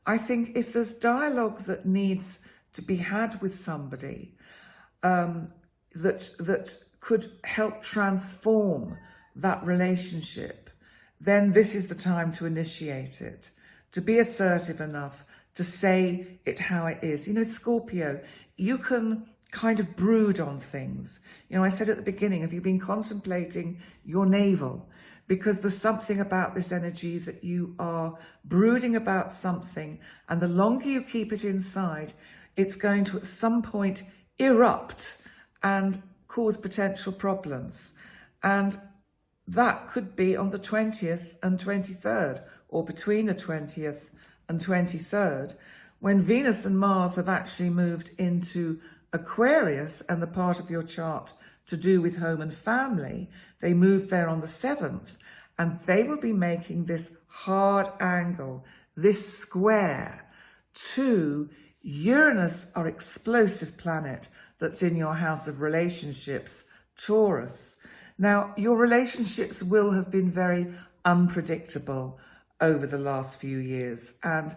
I think if there's dialogue that needs to be had with somebody that could help transform that relationship, then this is the time to initiate it, to be assertive enough to say it how it is. You know, Scorpio, you can kind of brood on things. You know, I said at the beginning, have you been contemplating your navel? Because there's something about this energy that you are brooding about something, and the longer you keep it inside, it's going to at some point erupt and cause potential problems. And that could be on the 20th and 23rd, or between the 20th and 23rd, when Venus and Mars have actually moved into Aquarius, and the part of your chart to do with home and family, they moved there on the 7th, and they will be making this hard angle, this square to Uranus, our explosive planet that's in your house of relationships, Taurus. Now, your relationships will have been very unpredictable over the last few years, and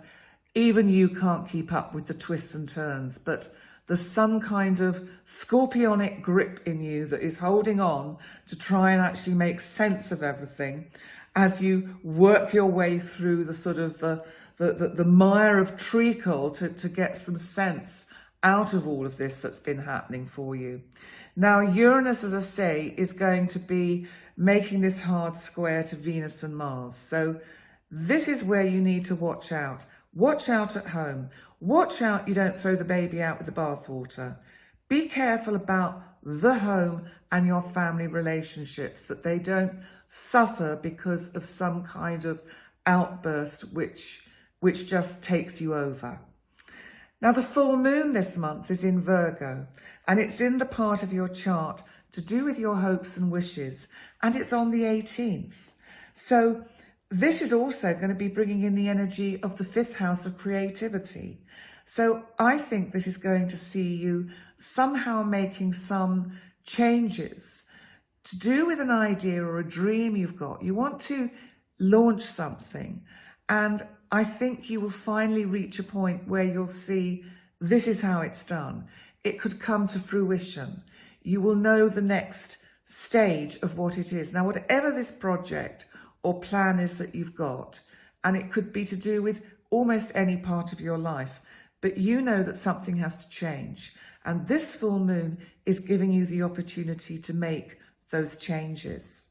even you can't keep up with the twists and turns, but there's some kind of scorpionic grip in you that is holding on to try and actually make sense of everything as you work your way through the sort of the mire of treacle to get some sense out of all of this that's been happening for you. Now, Uranus, as I say, is going to be making this hard square to Venus and Mars. So this is where you need to watch out. Watch out at home. Watch out you don't throw the baby out with the bathwater. Be careful about the home and your family relationships, that they don't suffer because of some kind of outburst which just takes you over. Now, the full moon this month is in Virgo, and it's in the part of your chart to do with your hopes and wishes, and it's on the 18th. So this is also going to be bringing in the energy of the 5th house of creativity. So I think this is going to see you somehow making some changes to do with an idea or a dream you've got. You want to launch something, and I think you will finally reach a point where you'll see this is how it's done. It could come to fruition. You will know the next stage of what it is. Now, whatever this project or plan is that you've got, and it could be to do with almost any part of your life, but you know that something has to change. And this full moon is giving you the opportunity to make those changes.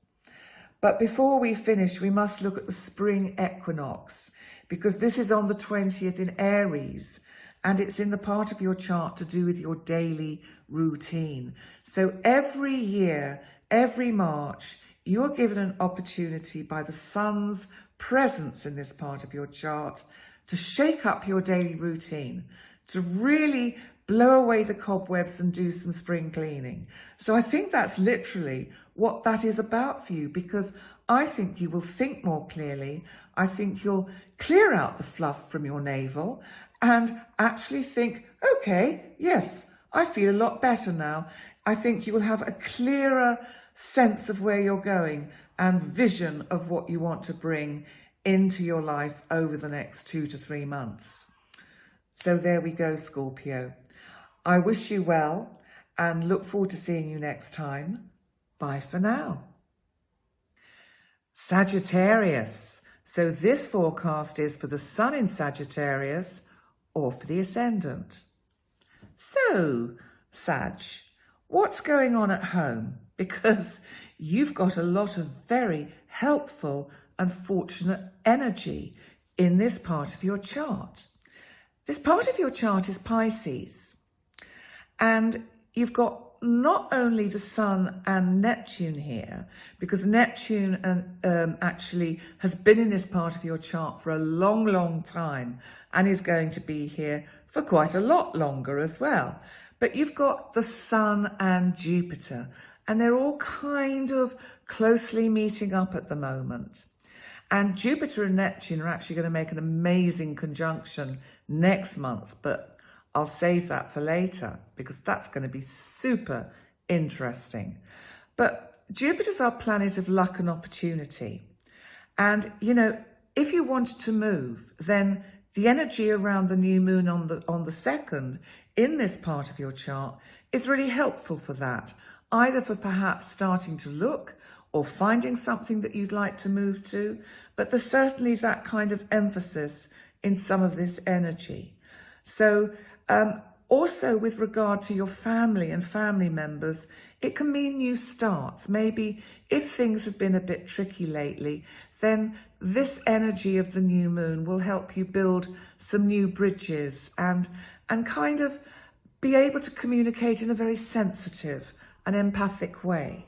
But before we finish, we must look at the spring equinox, because this is on the 20th in Aries, and it's in the part of your chart to do with your daily routine. So every year, every March, you are given an opportunity by the sun's presence in this part of your chart to shake up your daily routine, to really blow away the cobwebs and do some spring cleaning. So I think that's literally what that is about for you, because I think you will think more clearly. I think you'll clear out the fluff from your navel and actually think, okay, yes, I feel a lot better now. I think you will have a clearer sense of where you're going and vision of what you want to bring into your life over the next 2 to 3 months. So there we go, Scorpio. I wish you well and look forward to seeing you next time. Bye for now. Sagittarius. So this forecast is for the Sun in Sagittarius or for the Ascendant. So, Sag, what's going on at home? Because you've got a lot of very helpful and fortunate energy in this part of your chart. This part of your chart is Pisces. And you've got not only the Sun and Neptune here, because Neptune actually has been in this part of your chart for a long, long time and is going to be here for quite a lot longer as well. But you've got the Sun and Jupiter, and they're all kind of closely meeting up at the moment. And Jupiter and Neptune are actually going to make an amazing conjunction next month, but I'll save that for later because that's going to be super interesting. But Jupiter's our planet of luck and opportunity. And, you know, if you wanted to move, then the energy around the new moon on the 2nd in this part of your chart is really helpful for that, either for perhaps starting to look or finding something that you'd like to move to. But there's certainly that kind of emphasis in some of this energy. So also with regard to your family and family members, it can mean new starts. Maybe if things have been a bit tricky lately, then this energy of the new moon will help you build some new bridges and kind of be able to communicate in a very sensitive and empathic way.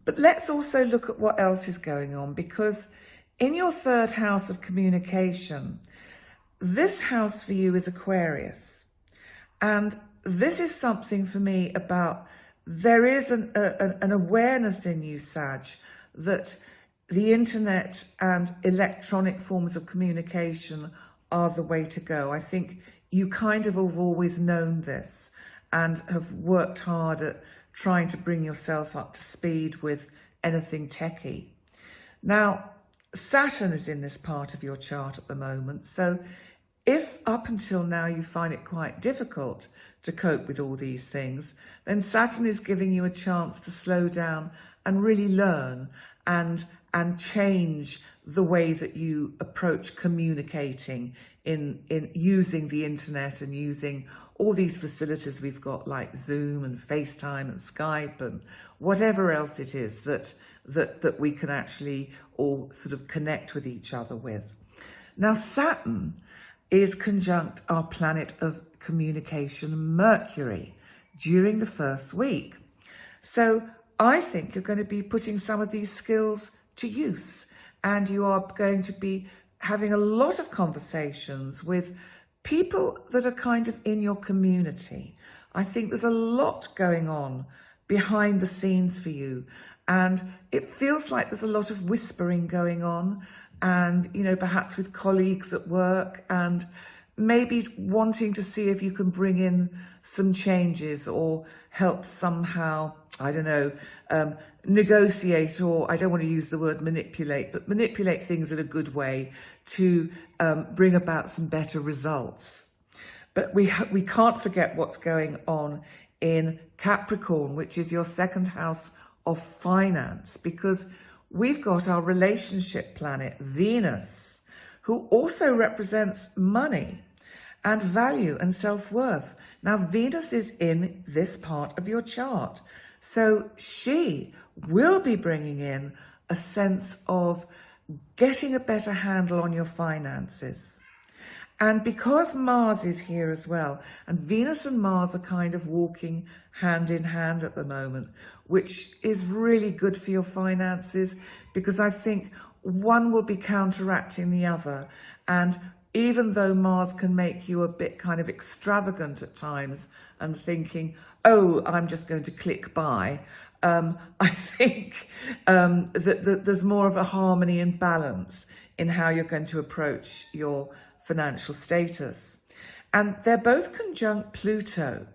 But let's also look at what else is going on, because in your 3rd house of communication, this house for you is Aquarius. And this is something for me about, there is an awareness in you, Sag, that the internet and electronic forms of communication are the way to go. I think you kind of have always known this and have worked hard at trying to bring yourself up to speed with anything techie. Now, Saturn is in this part of your chart at the moment. So if up until now you find it quite difficult to cope with all these things, then Saturn is giving you a chance to slow down and really learn and change the way that you approach communicating in using the internet and using all these facilities we've got like Zoom and FaceTime and Skype and whatever else it is that we can actually all sort of connect with each other with. Now, Saturn is conjunct our planet of communication, Mercury, during the first week. So I think you're going to be putting some of these skills to use, and you are going to be having a lot of conversations with people that are kind of in your community. I think there's a lot going on behind the scenes for you, and it feels like there's a lot of whispering going on, and, you know, perhaps with colleagues at work, and maybe wanting to see if you can bring in some changes or help somehow, I don't know, negotiate, or I don't want to use the word manipulate, but manipulate things in a good way to bring about some better results. But we can't forget what's going on in Capricorn, which is your 2nd house of finance, because we've got our relationship planet, Venus, who also represents money and value and self-worth. Now, Venus is in this part of your chart. So she will be bringing in a sense of getting a better handle on your finances. And because Mars is here as well, and Venus and Mars are kind of walking hand in hand at the moment, which is really good for your finances, because I think one will be counteracting the other. And even though Mars can make you a bit kind of extravagant at times and thinking, oh, I'm just going to click buy, I think that there's more of a harmony and balance in how you're going to approach your financial status. And they're both conjunct Pluto,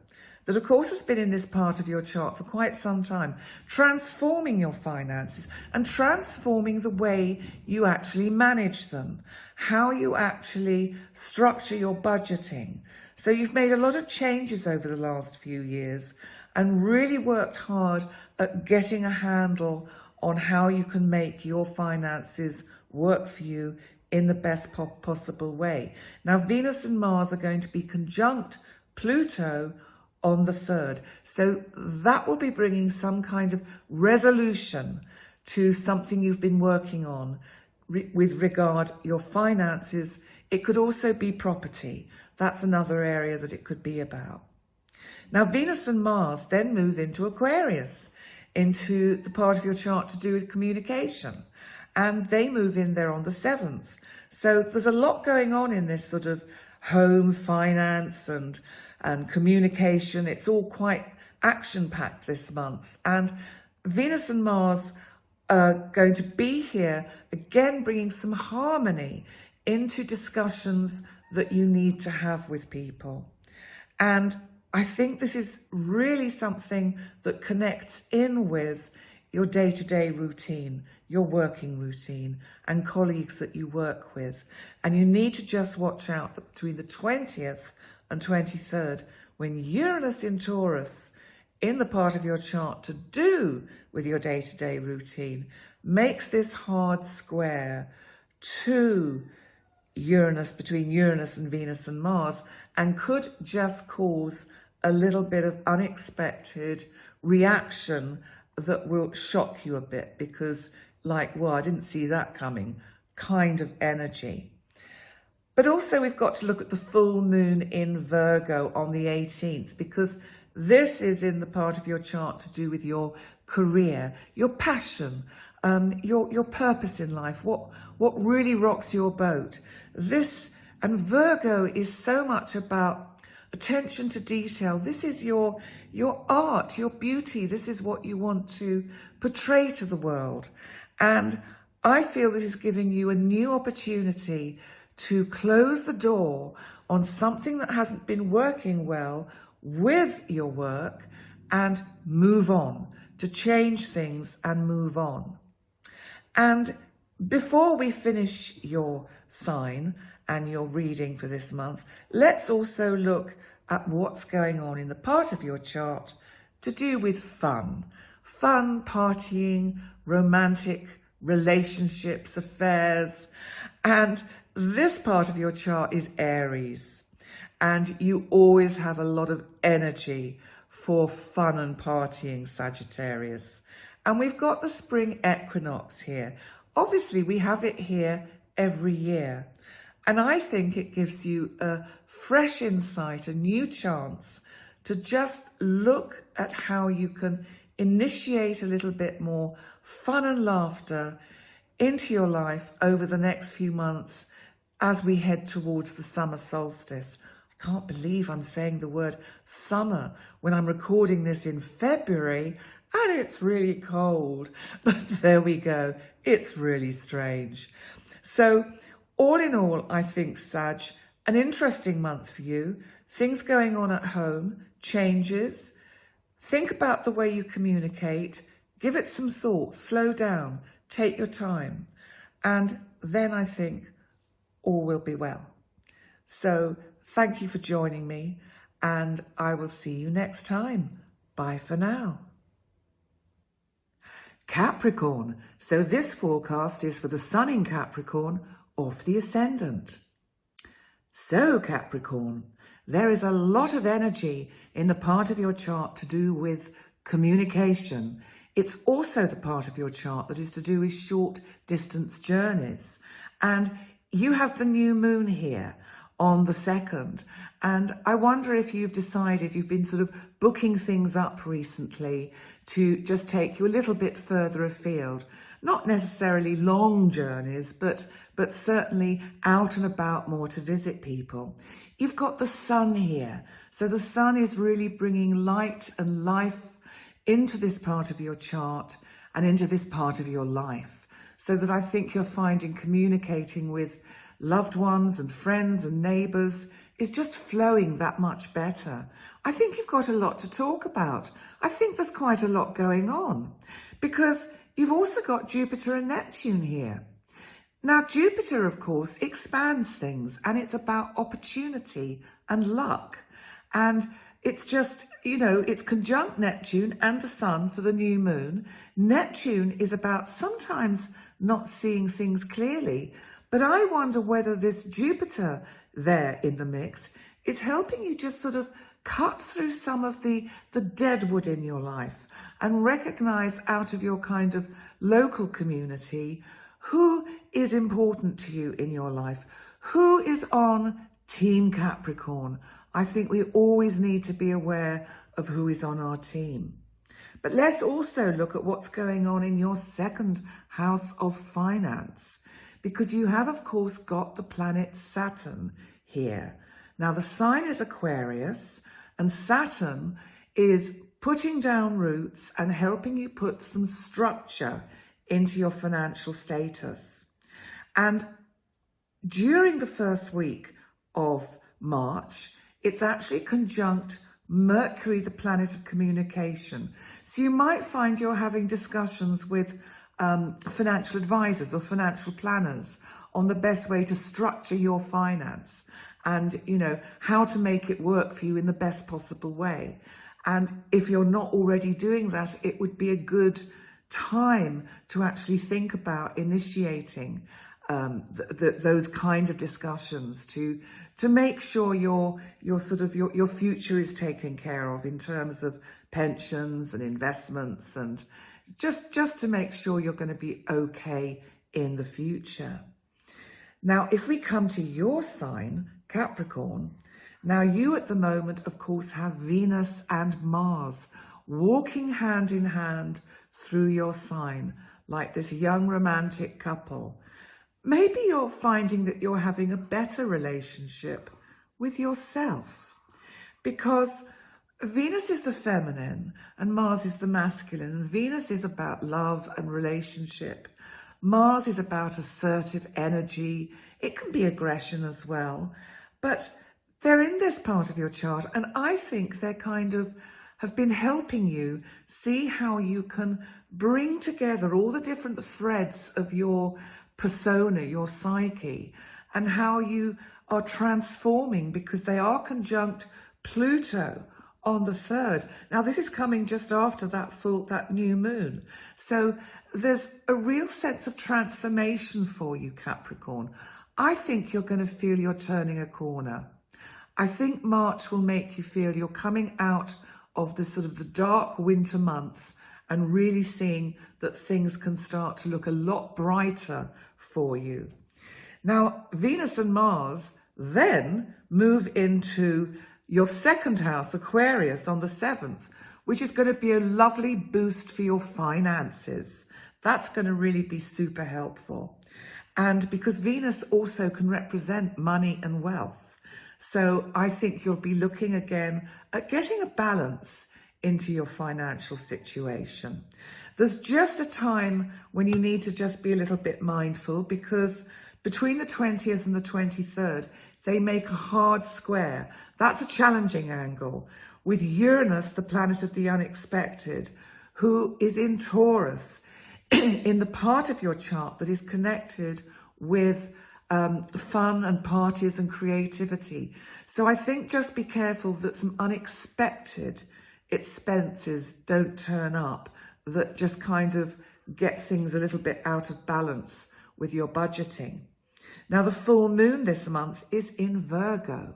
that of course has been in this part of your chart for quite some time, transforming your finances and transforming the way you actually manage them, how you actually structure your budgeting. So you've made a lot of changes over the last few years and really worked hard at getting a handle on how you can make your finances work for you in the best possible way. Now, Venus and Mars are going to be conjunct Pluto on the 3rd. So that will be bringing some kind of resolution to something you've been working on with regard your finances. It could also be property. That's another area that it could be about. Now, Venus and Mars then move into Aquarius, into the part of your chart to do with communication. And they move in there on the 7th. So there's a lot going on in this sort of home, finance and communication. It's all quite action-packed this month. And Venus and Mars are going to be here, again, bringing some harmony into discussions that you need to have with people. And I think this is really something that connects in with your day-to-day routine, your working routine, and colleagues that you work with. And you need to just watch out that between the 20th and 23rd, when Uranus in Taurus, in the part of your chart to do with your day-to-day routine, makes this hard square to Uranus, between Uranus and Venus and Mars, and could just cause a little bit of unexpected reaction that will shock you a bit, because like, well, I didn't see that coming kind of energy. But also we've got to look at the full moon in Virgo on the 18th, because this is in the part of your chart to do with your career, your passion, your purpose in life, what really rocks your boat. This, and Virgo is so much about attention to detail. This is your art, your beauty. This is what you want to portray to the world. And I feel this is giving you a new opportunity to close the door on something that hasn't been working well with your work and move on, to change things and move on. And before we finish your sign and your reading for this month, let's also look at what's going on in the part of your chart to do with fun, partying, romantic relationships, affairs. And this part of your chart is Aries, and you always have a lot of energy for fun and partying, Sagittarius. And we've got the spring equinox here. Obviously, we have it here every year. And I think it gives you a fresh insight, a new chance to just look at how you can initiate a little bit more fun and laughter into your life over the next few months as we head towards the summer solstice. I can't believe I'm saying the word summer when I'm recording this in February and it's really cold. But there we go. It's really strange. So all in all, I think, Sag, an interesting month for you. Things going on at home, changes. Think about the way you communicate. Give it some thought. Slow down. Take your time. And then I think all will be well. So thank you for joining me, and I will see you next time. Bye for now. Capricorn. So this forecast is for the sun in Capricorn off the ascendant. So Capricorn, there is a lot of energy in the part of your chart to do with communication. It's also the part of your chart that is to do with short distance journeys. And you have the new moon here on the 2nd. And I wonder if you've decided, you've been sort of booking things up recently to just take you a little bit further afield. Not necessarily long journeys, but certainly out and about more to visit people. You've got the sun here. So the sun is really bringing light and life into this part of your chart and into this part of your life. So that I think you're finding communicating with loved ones and friends and neighbours is just flowing that much better. I think you've got a lot to talk about. I think there's quite a lot going on because you've also got Jupiter and Neptune here. Now, Jupiter, of course, expands things, and it's about opportunity and luck. And it's just, it's conjunct Neptune and the sun for the new moon. Neptune is about sometimes not seeing things clearly. But I wonder whether this Jupiter there in the mix is helping you just sort of cut through some of the deadwood in your life and recognize out of your kind of local community who is important to you in your life, who is on Team Capricorn. I think we always need to be aware of who is on our team. But let's also look at what's going on in your second house of finance, because you have, of course, got the planet Saturn here. Now, the sign is Aquarius, and Saturn is putting down roots and helping you put some structure into your financial status. And during the first week of March, it's actually conjunct Mercury, the planet of communication. So you might find you're having discussions with financial advisors or financial planners on the best way to structure your finance and, you know, how to make it work for you in the best possible way. And if you're not already doing that, it would be a good time to actually think about initiating those kind of discussions to make sure your future is taken care of in terms of pensions and investments, and just to make sure you're going to be okay in the future. Now, if we come to your sign, Capricorn, now you at the moment, of course, have Venus and Mars walking hand in hand through your sign, like this young romantic couple. Maybe you're finding that you're having a better relationship with yourself, because Venus is the feminine and Mars is the masculine. Venus is about love and relationship. Mars is about assertive energy. It can be aggression as well, but they're in this part of your chart, and I think they're kind of have been helping you see how you can bring together all the different threads of your persona, your psyche, and how you are transforming, because they are conjunct Pluto on the 3rd. Now, this is coming just after that new moon. So there's a real sense of transformation for you, Capricorn. I think you're going to feel you're turning a corner. I think March will make you feel you're coming out of the sort of the dark winter months and really seeing that things can start to look a lot brighter for you. Now, Venus and Mars then move into your second house, Aquarius, on the 7th, which is going to be a lovely boost for your finances. That's going to really be super helpful. And because Venus also can represent money and wealth. So I think you'll be looking again at getting a balance into your financial situation. There's just a time when you need to just be a little bit mindful, because between the 20th and the 23rd, they make a hard square. That's a challenging angle with Uranus, the planet of the unexpected, who is in Taurus, in the part of your chart that is connected with fun and parties and creativity. So I think just be careful that some unexpected expenses don't turn up that just kind of get things a little bit out of balance with your budgeting. Now, the full moon this month is in Virgo,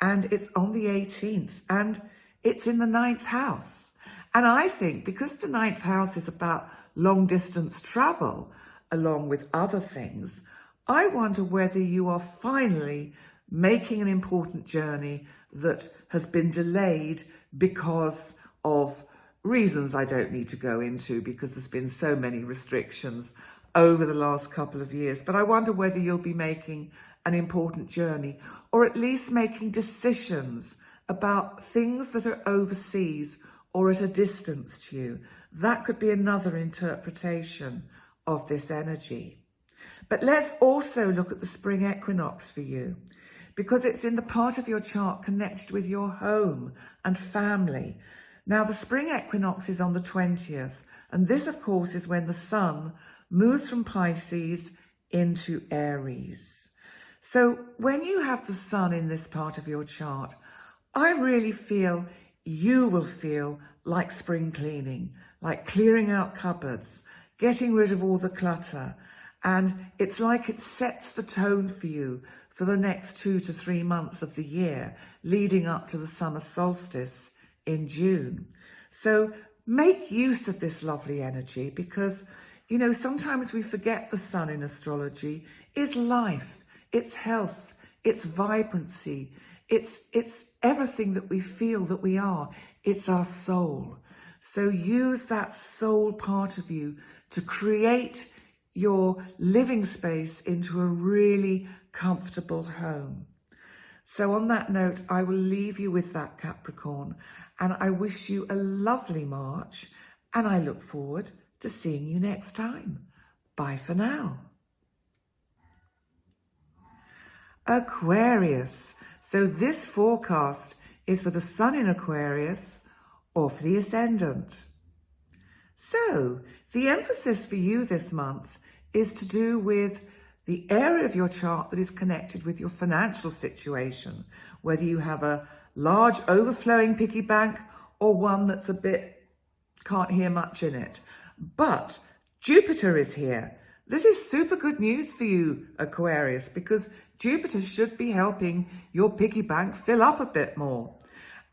and it's on the 18th, and it's in the 9th house. And I think because the 9th house is about long distance travel, along with other things, I wonder whether you are finally making an important journey that has been delayed because of reasons I don't need to go into, because there's been so many restrictions over the last couple of years. But I wonder whether you'll be making an important journey, or at least making decisions about things that are overseas or at a distance to you. That could be another interpretation of this energy. But let's also look at the spring equinox for you, because it's in the part of your chart connected with your home and family. Now, the spring equinox is on the 20th, and this, of course, is when the sun moves from Pisces into Aries. So when you have the sun in this part of your chart, I really feel you will feel like spring cleaning, like clearing out cupboards, getting rid of all the clutter. And it's like it sets the tone for you for the next 2 to 3 months of the year, leading up to the summer solstice in June. So make use of this lovely energy because, you know, sometimes we forget the sun in astrology is life, it's health, it's vibrancy, it's everything that we feel that we are. It's our soul. So use that soul part of you to create your living space into a really comfortable home. So on that note, I will leave you with that, Capricorn, and I wish you a lovely March, and I look forward to seeing you next time. Bye for now. Aquarius. So this forecast is for the sun in Aquarius or for the ascendant. So the emphasis for you this month is to do with the area of your chart that is connected with your financial situation, whether you have a large overflowing piggy bank or one that's a bit, can't hear much in it. But Jupiter is here. This is super good news for you, Aquarius, because Jupiter should be helping your piggy bank fill up a bit more.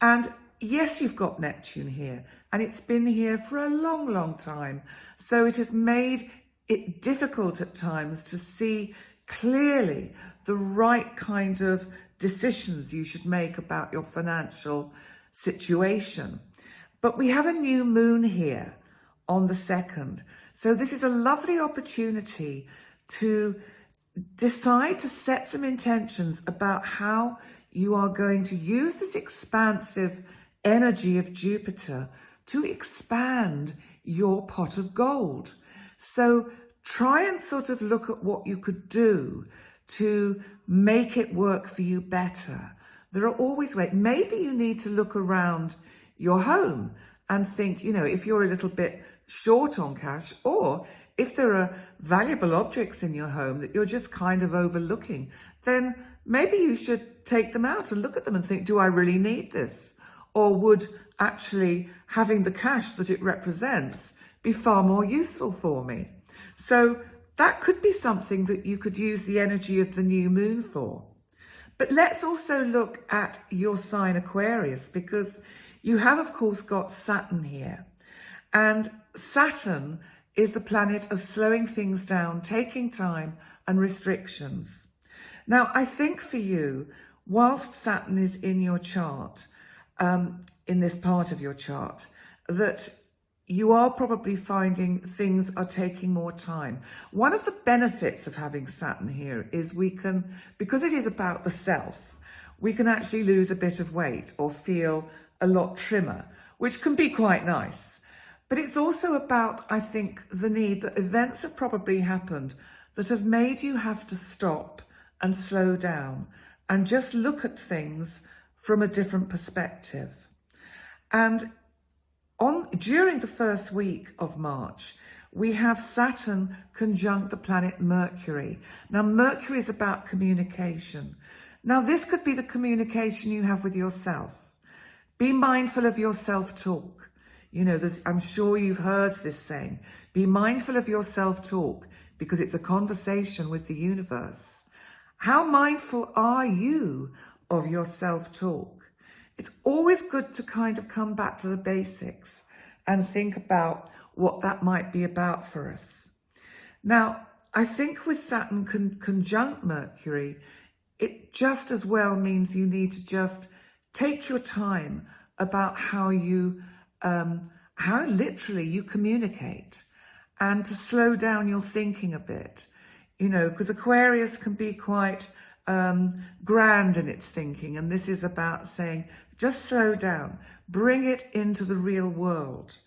And yes, you've got Neptune here, and it's been here for a long, long time. So it has made it difficult at times to see clearly the right kind of decisions you should make about your financial situation. But we have a new moon here on the 2nd. So this is a lovely opportunity to decide to set some intentions about how you are going to use this expansive energy of Jupiter to expand your pot of gold. So try and sort of look at what you could do to make it work for you better. There are always ways. Maybe you need to look around your home and think, you know, if you're a little bit short on cash, or if there are valuable objects in your home that you're just kind of overlooking, then maybe you should take them out and look at them and think, do I really need this? Or would actually having the cash that it represents be far more useful for me? So that could be something that you could use the energy of the new moon for. But let's also look at your sign Aquarius, because you have, of course, got Saturn here. And Saturn is the planet of slowing things down, taking time and restrictions. Now, I think for you, whilst Saturn is in your chart, in this part of your chart, that you are probably finding things are taking more time. One of the benefits of having Saturn here is we can, because it is about the self, we can actually lose a bit of weight or feel a lot trimmer, which can be quite nice. But it's also about, I think, the need that events have probably happened that have made you have to stop and slow down and just look at things from a different perspective. And during the first week of March, we have Saturn conjunct the planet Mercury. Now, Mercury is about communication. Now, this could be the communication you have with yourself. Be mindful of your self-talk. You know, I'm sure you've heard this saying, be mindful of your self-talk, because it's a conversation with the universe. How mindful are you of your self-talk? It's always good to kind of come back to the basics and think about what that might be about for us. Now, I think with Saturn conjunct Mercury, it just as well means you need to just take your time about how literally you communicate, and to slow down your thinking a bit, you know, because Aquarius can be quite grand in its thinking. And this is about saying, just slow down, bring it into the real world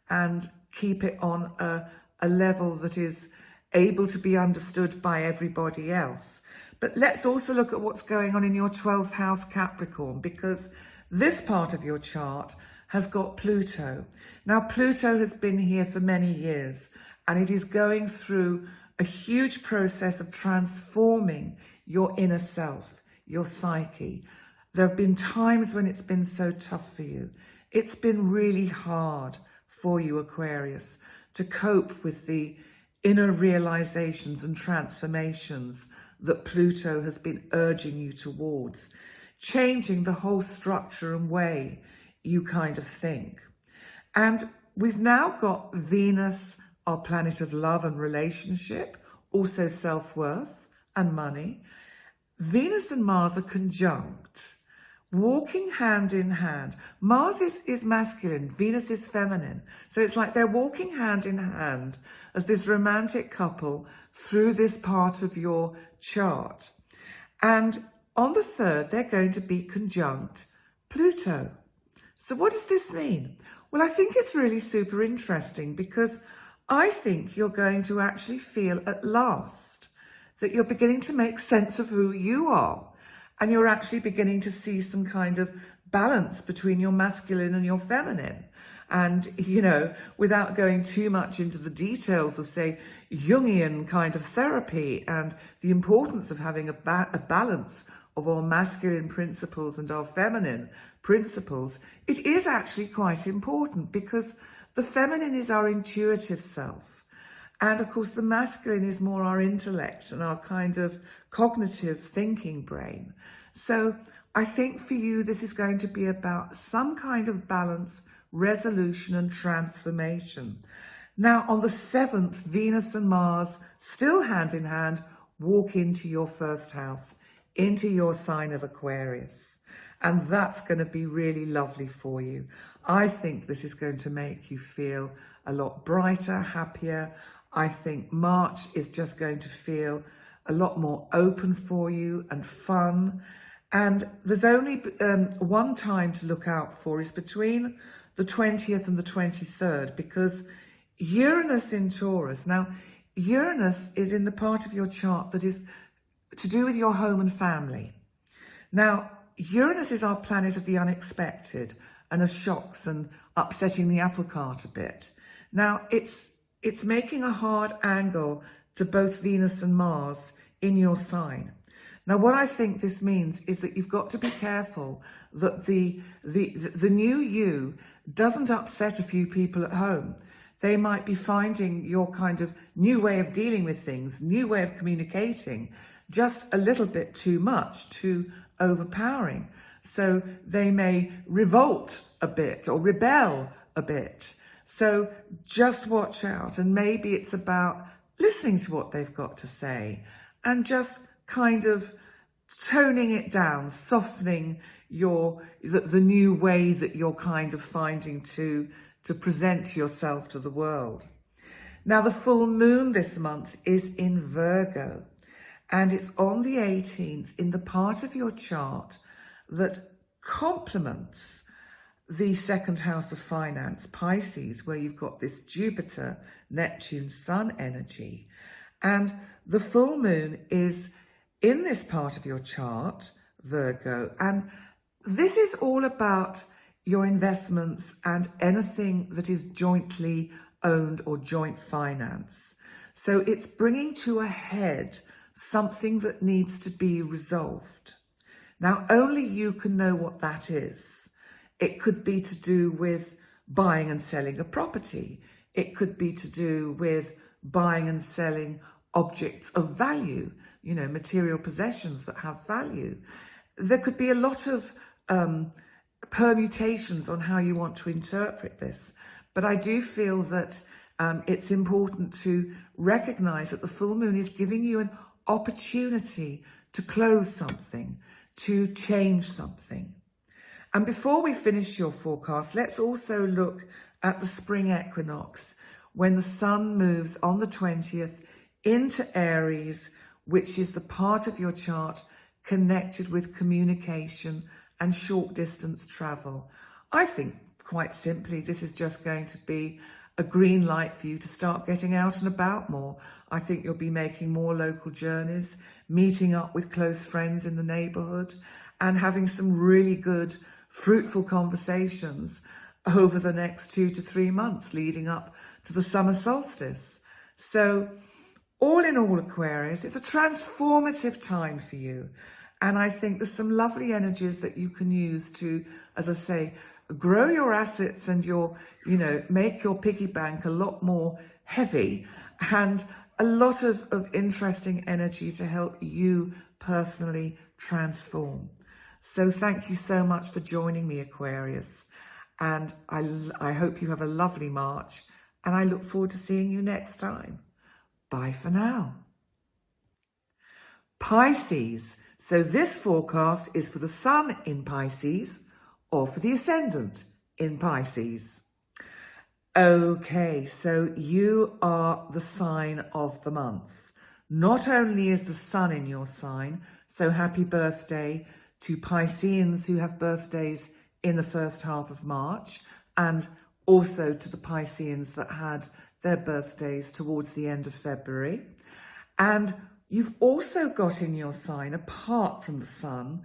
and keep it on a level that is able to be understood by everybody else. But let's also look at what's going on in your 12th house Capricorn, because this part of your chart has got Pluto. Now, Pluto has been here for many years, and it is going through a huge process of transforming your inner self, your psyche. There have been times when it's been so tough for you. It's been really hard for you, Aquarius. to cope with the inner realizations and transformations that Pluto has been urging you towards, changing the whole structure and way you kind of think. And we've now got Venus, our planet of love and relationship, also self-worth and money. Venus and Mars are conjunct, walking hand in hand. Mars is masculine, Venus is feminine. So it's like they're walking hand in hand as this romantic couple through this part of your chart. And on the 3rd, they're going to be conjunct Pluto. So what does this mean? Well, I think it's really super interesting because I think you're going to actually feel at last that you're beginning to make sense of who you are. And you're actually beginning to see some kind of balance between your masculine and your feminine. And, you know, without going too much into the details of, say, Jungian kind of therapy and the importance of having a balance of our masculine principles and our feminine principles, it is actually quite important because the feminine is our intuitive self. And of course, the masculine is more our intellect and our kind of cognitive thinking brain. So I think for you, this is going to be about some kind of balance, resolution and transformation. Now, on the 7th, Venus and Mars, still hand in hand, walk into your 1st house, into your sign of Aquarius. And that's going to be really lovely for you. I think this is going to make you feel a lot brighter, happier. I think March is just going to feel a lot more open for you and fun. And there's only one time to look out for is between the 20th and the 23rd, because Uranus in Taurus. Now, Uranus is in the part of your chart that is to do with your home and family. Now, Uranus is our planet of the unexpected and of shocks and upsetting the apple cart a bit. Now, it's making a hard angle to both Venus and Mars in your sign. Now, what I think this means is that you've got to be careful that the new you doesn't upset a few people at home. They might be finding your kind of new way of dealing with things, new way of communicating, just a little bit too much, too overpowering. So they may revolt a bit or rebel a bit. So just watch out. And maybe it's about listening to what they've got to say and just kind of toning it down, softening the new way that you're kind of finding to present yourself to the world. Now, the full moon this month is in Virgo, and it's on the 18th in the part of your chart that complements the 2nd house of finance, Pisces, where you've got this Jupiter, Neptune, Sun energy. And the full moon is in this part of your chart, Virgo, and this is all about your investments and anything that is jointly owned or joint finance. So it's bringing to a head something that needs to be resolved. Now, only you can know what that is. It could be to do with buying and selling a property. It could be to do with buying and selling objects of value, you know, material possessions that have value. There could be a lot of permutations on how you want to interpret this. But I do feel that it's important to recognize that the full moon is giving you an opportunity to close something, to change something. And before we finish your forecast, let's also look at the spring equinox, when the sun moves on the 20th into Aries, which is the part of your chart connected with communication and short distance travel. I think quite simply, this is just going to be a green light for you to start getting out and about more. I think you'll be making more local journeys, meeting up with close friends in the neighborhood, and having some really good, fruitful conversations over the next 2 to 3 months leading up to the summer solstice. So all in all, Aquarius, it's a transformative time for you. And I think there's some lovely energies that you can use to, as I say, grow your assets and make your piggy bank a lot more heavy, and a lot of interesting energy to help you personally transform. So thank you so much for joining me, Aquarius. And I hope you have a lovely March, and I look forward to seeing you next time. Bye for now. Pisces. So this forecast is for the Sun in Pisces or for the Ascendant in Pisces. Okay, so you are the sign of the month. Not only is the Sun in your sign, so happy birthday to Pisceans who have birthdays in the first half of March, and also to the Pisceans that had their birthdays towards the end of February. And you've also got in your sign, apart from the Sun,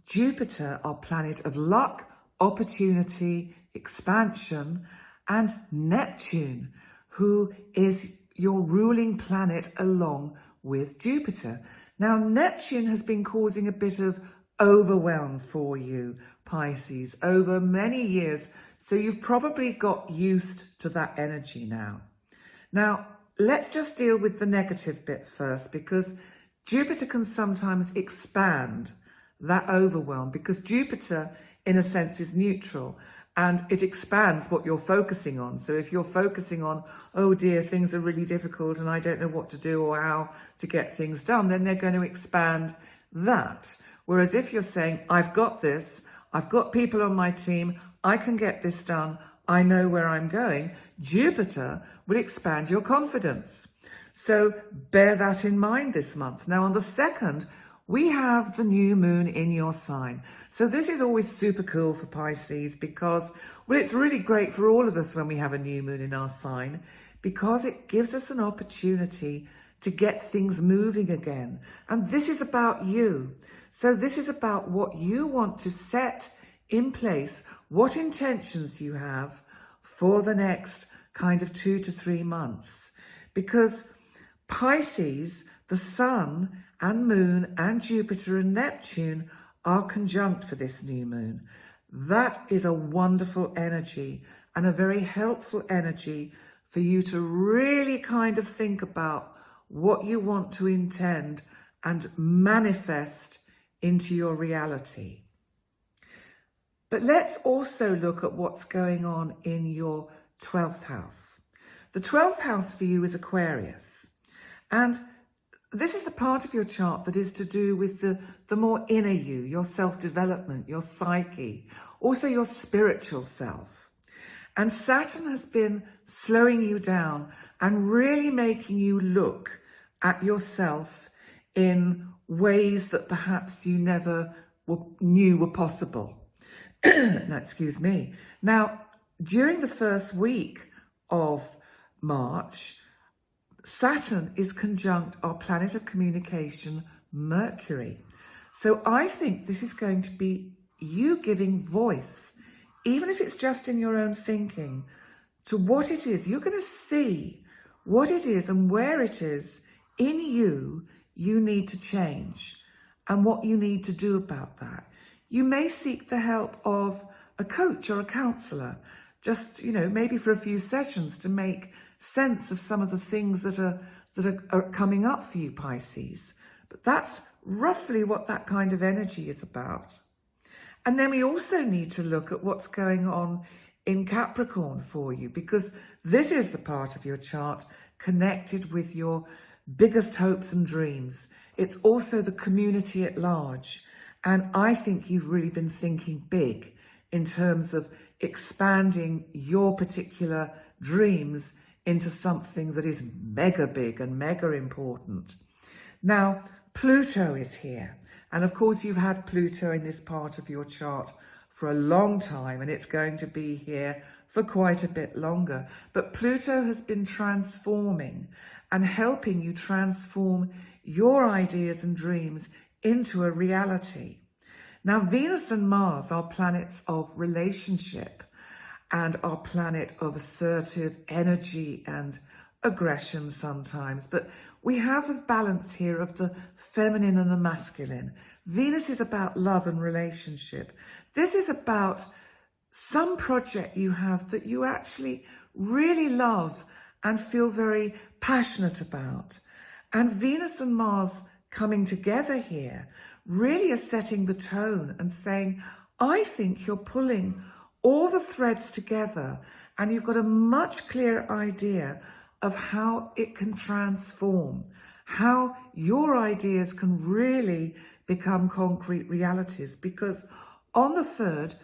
Jupiter, our planet of luck, opportunity, expansion, and Neptune, who is your ruling planet along with Jupiter. Now, Neptune has been causing a bit of overwhelm for you, Pisces, over many years. So you've probably got used to that energy now. Now, let's just deal with the negative bit first, because Jupiter can sometimes expand that overwhelm, because Jupiter, in a sense, is neutral and it expands what you're focusing on. So if you're focusing on, oh dear, things are really difficult and I don't know what to do or how to get things done, then they're going to expand that. Whereas if you're saying, I've got this, I've got people on my team, I can get this done, I know where I'm going, Jupiter will expand your confidence. So bear that in mind this month. Now on the 2nd, we have the new moon in your sign. So this is always super cool for Pisces because, well, it's really great for all of us when we have a new moon in our sign, because it gives us an opportunity to get things moving again. And this is about you. So this is about what you want to set in place, what intentions you have for the next kind of 2 to 3 months. Because Pisces, the Sun and Moon and Jupiter and Neptune are conjunct for this new moon. That is a wonderful energy and a very helpful energy for you to really kind of think about what you want to intend and manifest into your reality. But let's also look at what's going on in your 12th house. The 12th house for you is Aquarius. And this is the part of your chart that is to do with the more inner you, your self-development, your psyche, also your spiritual self. And Saturn has been slowing you down and really making you look at yourself in ways that perhaps you never knew were possible. Now, excuse me. Now, during the first week of March, Saturn is conjunct our planet of communication, Mercury. So I think this is going to be you giving voice, even if it's just in your own thinking, to what it is. You're going to see what it is and where it is in you need to change and what you need to do about that. You may seek the help of a coach or a counsellor, just, maybe for a few sessions to make sense of some of the things that are coming up for you, Pisces. But that's roughly what that kind of energy is about. And then we also need to look at what's going on in Capricorn for you, because this is the part of your chart connected with your biggest hopes and dreams. It's also the community at large. And I think you've really been thinking big in terms of expanding your particular dreams into something that is mega big and mega important. Now, Pluto is here. And of course, you've had Pluto in this part of your chart for a long time, and it's going to be here for quite a bit longer. But Pluto has been transforming and helping you transform your ideas and dreams into a reality. Now, Venus and Mars are planets of relationship and are planet of assertive energy and aggression sometimes. But we have a balance here of the feminine and the masculine. Venus is about love and relationship. This is about some project you have that you actually really love and feel very passionate about. And Venus and Mars coming together here really is setting the tone and saying, I think you're pulling all the threads together and you've got a much clearer idea of how it can transform, how your ideas can really become concrete realities. Because on the 3rd,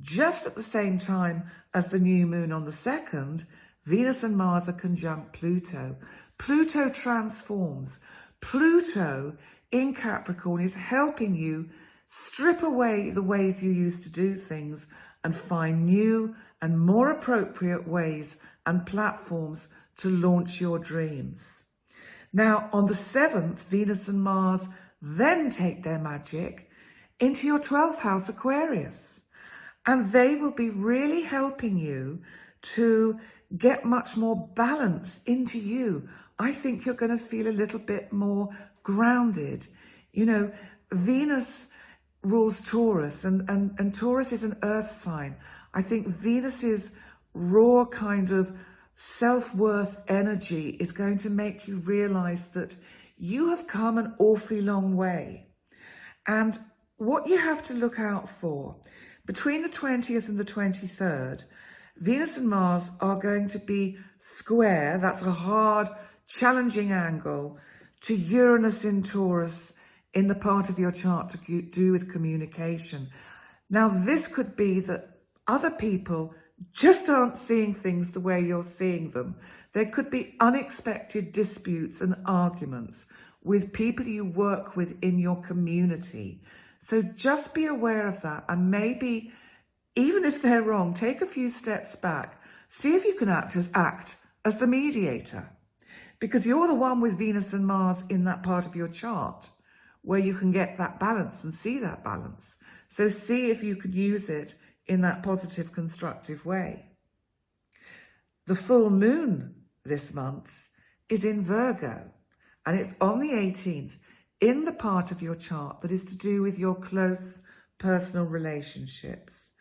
just at the same time as the new moon on the 2nd, Venus and Mars are conjunct Pluto. Pluto transforms. Pluto in Capricorn is helping you strip away the ways you used to do things and find new and more appropriate ways and platforms to launch your dreams. Now, on the 7th, Venus and Mars then take their magic into your 12th house, Aquarius. And they will be really helping you to get much more balance into you. I think you're going to feel a little bit more grounded. You know, Venus rules Taurus, and Taurus is an earth sign. I think Venus's raw kind of self-worth energy is going to make you realize that you have come an awfully long way. And what you have to look out for, between the 20th and the 23rd, Venus and Mars are going to be square. That's a hard, challenging angle to Uranus in Taurus in the part of your chart to do with communication. Now, this could be that other people just aren't seeing things the way you're seeing them. There could be unexpected disputes and arguments with people you work with in your community. So just be aware of that, and maybe, even if they're wrong, take a few steps back. See if you can act as the mediator, because you're the one with Venus and Mars in that part of your chart where you can get that balance and see that balance. So see if you could use it in that positive, constructive way. The full moon this month is in Virgo, and it's on the 18th in the part of your chart that is to do with your close personal relationships.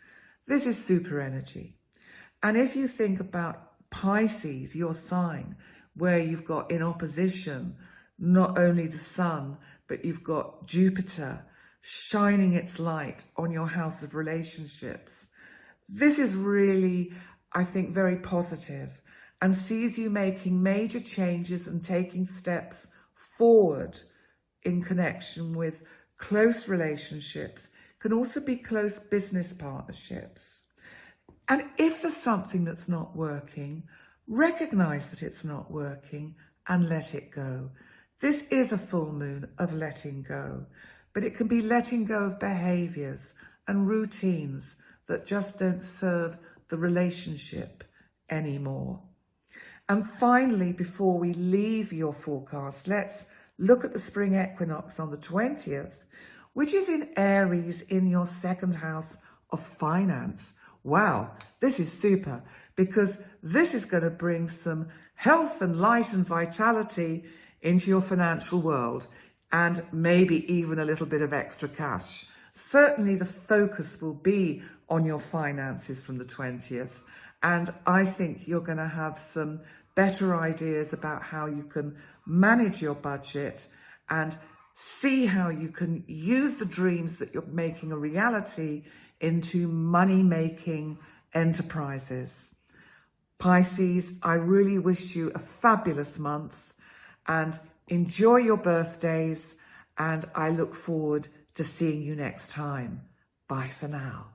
This is super energy. And if you think about Pisces, your sign, where you've got in opposition not only the sun, but you've got Jupiter shining its light on your house of relationships. This is really, I think, very positive and sees you making major changes and taking steps forward in connection with close relationships. Can also be close business partnerships. And if there's something that's not working, recognize that it's not working and let it go. This is a full moon of letting go, but it can be letting go of behaviors and routines that just don't serve the relationship anymore. And finally, before we leave your forecast, let's look at the spring equinox on the 20th, which is in Aries in your 2nd house of finance. Wow, this is super, because this is going to bring some health and light and vitality into your financial world, and maybe even a little bit of extra cash. Certainly the focus will be on your finances from the 20th, and I think you're going to have some better ideas about how you can manage your budget and see how you can use the dreams that you're making a reality into money-making enterprises. Pisces, I really wish you a fabulous month and enjoy your birthdays, and I look forward to seeing you next time. Bye for now.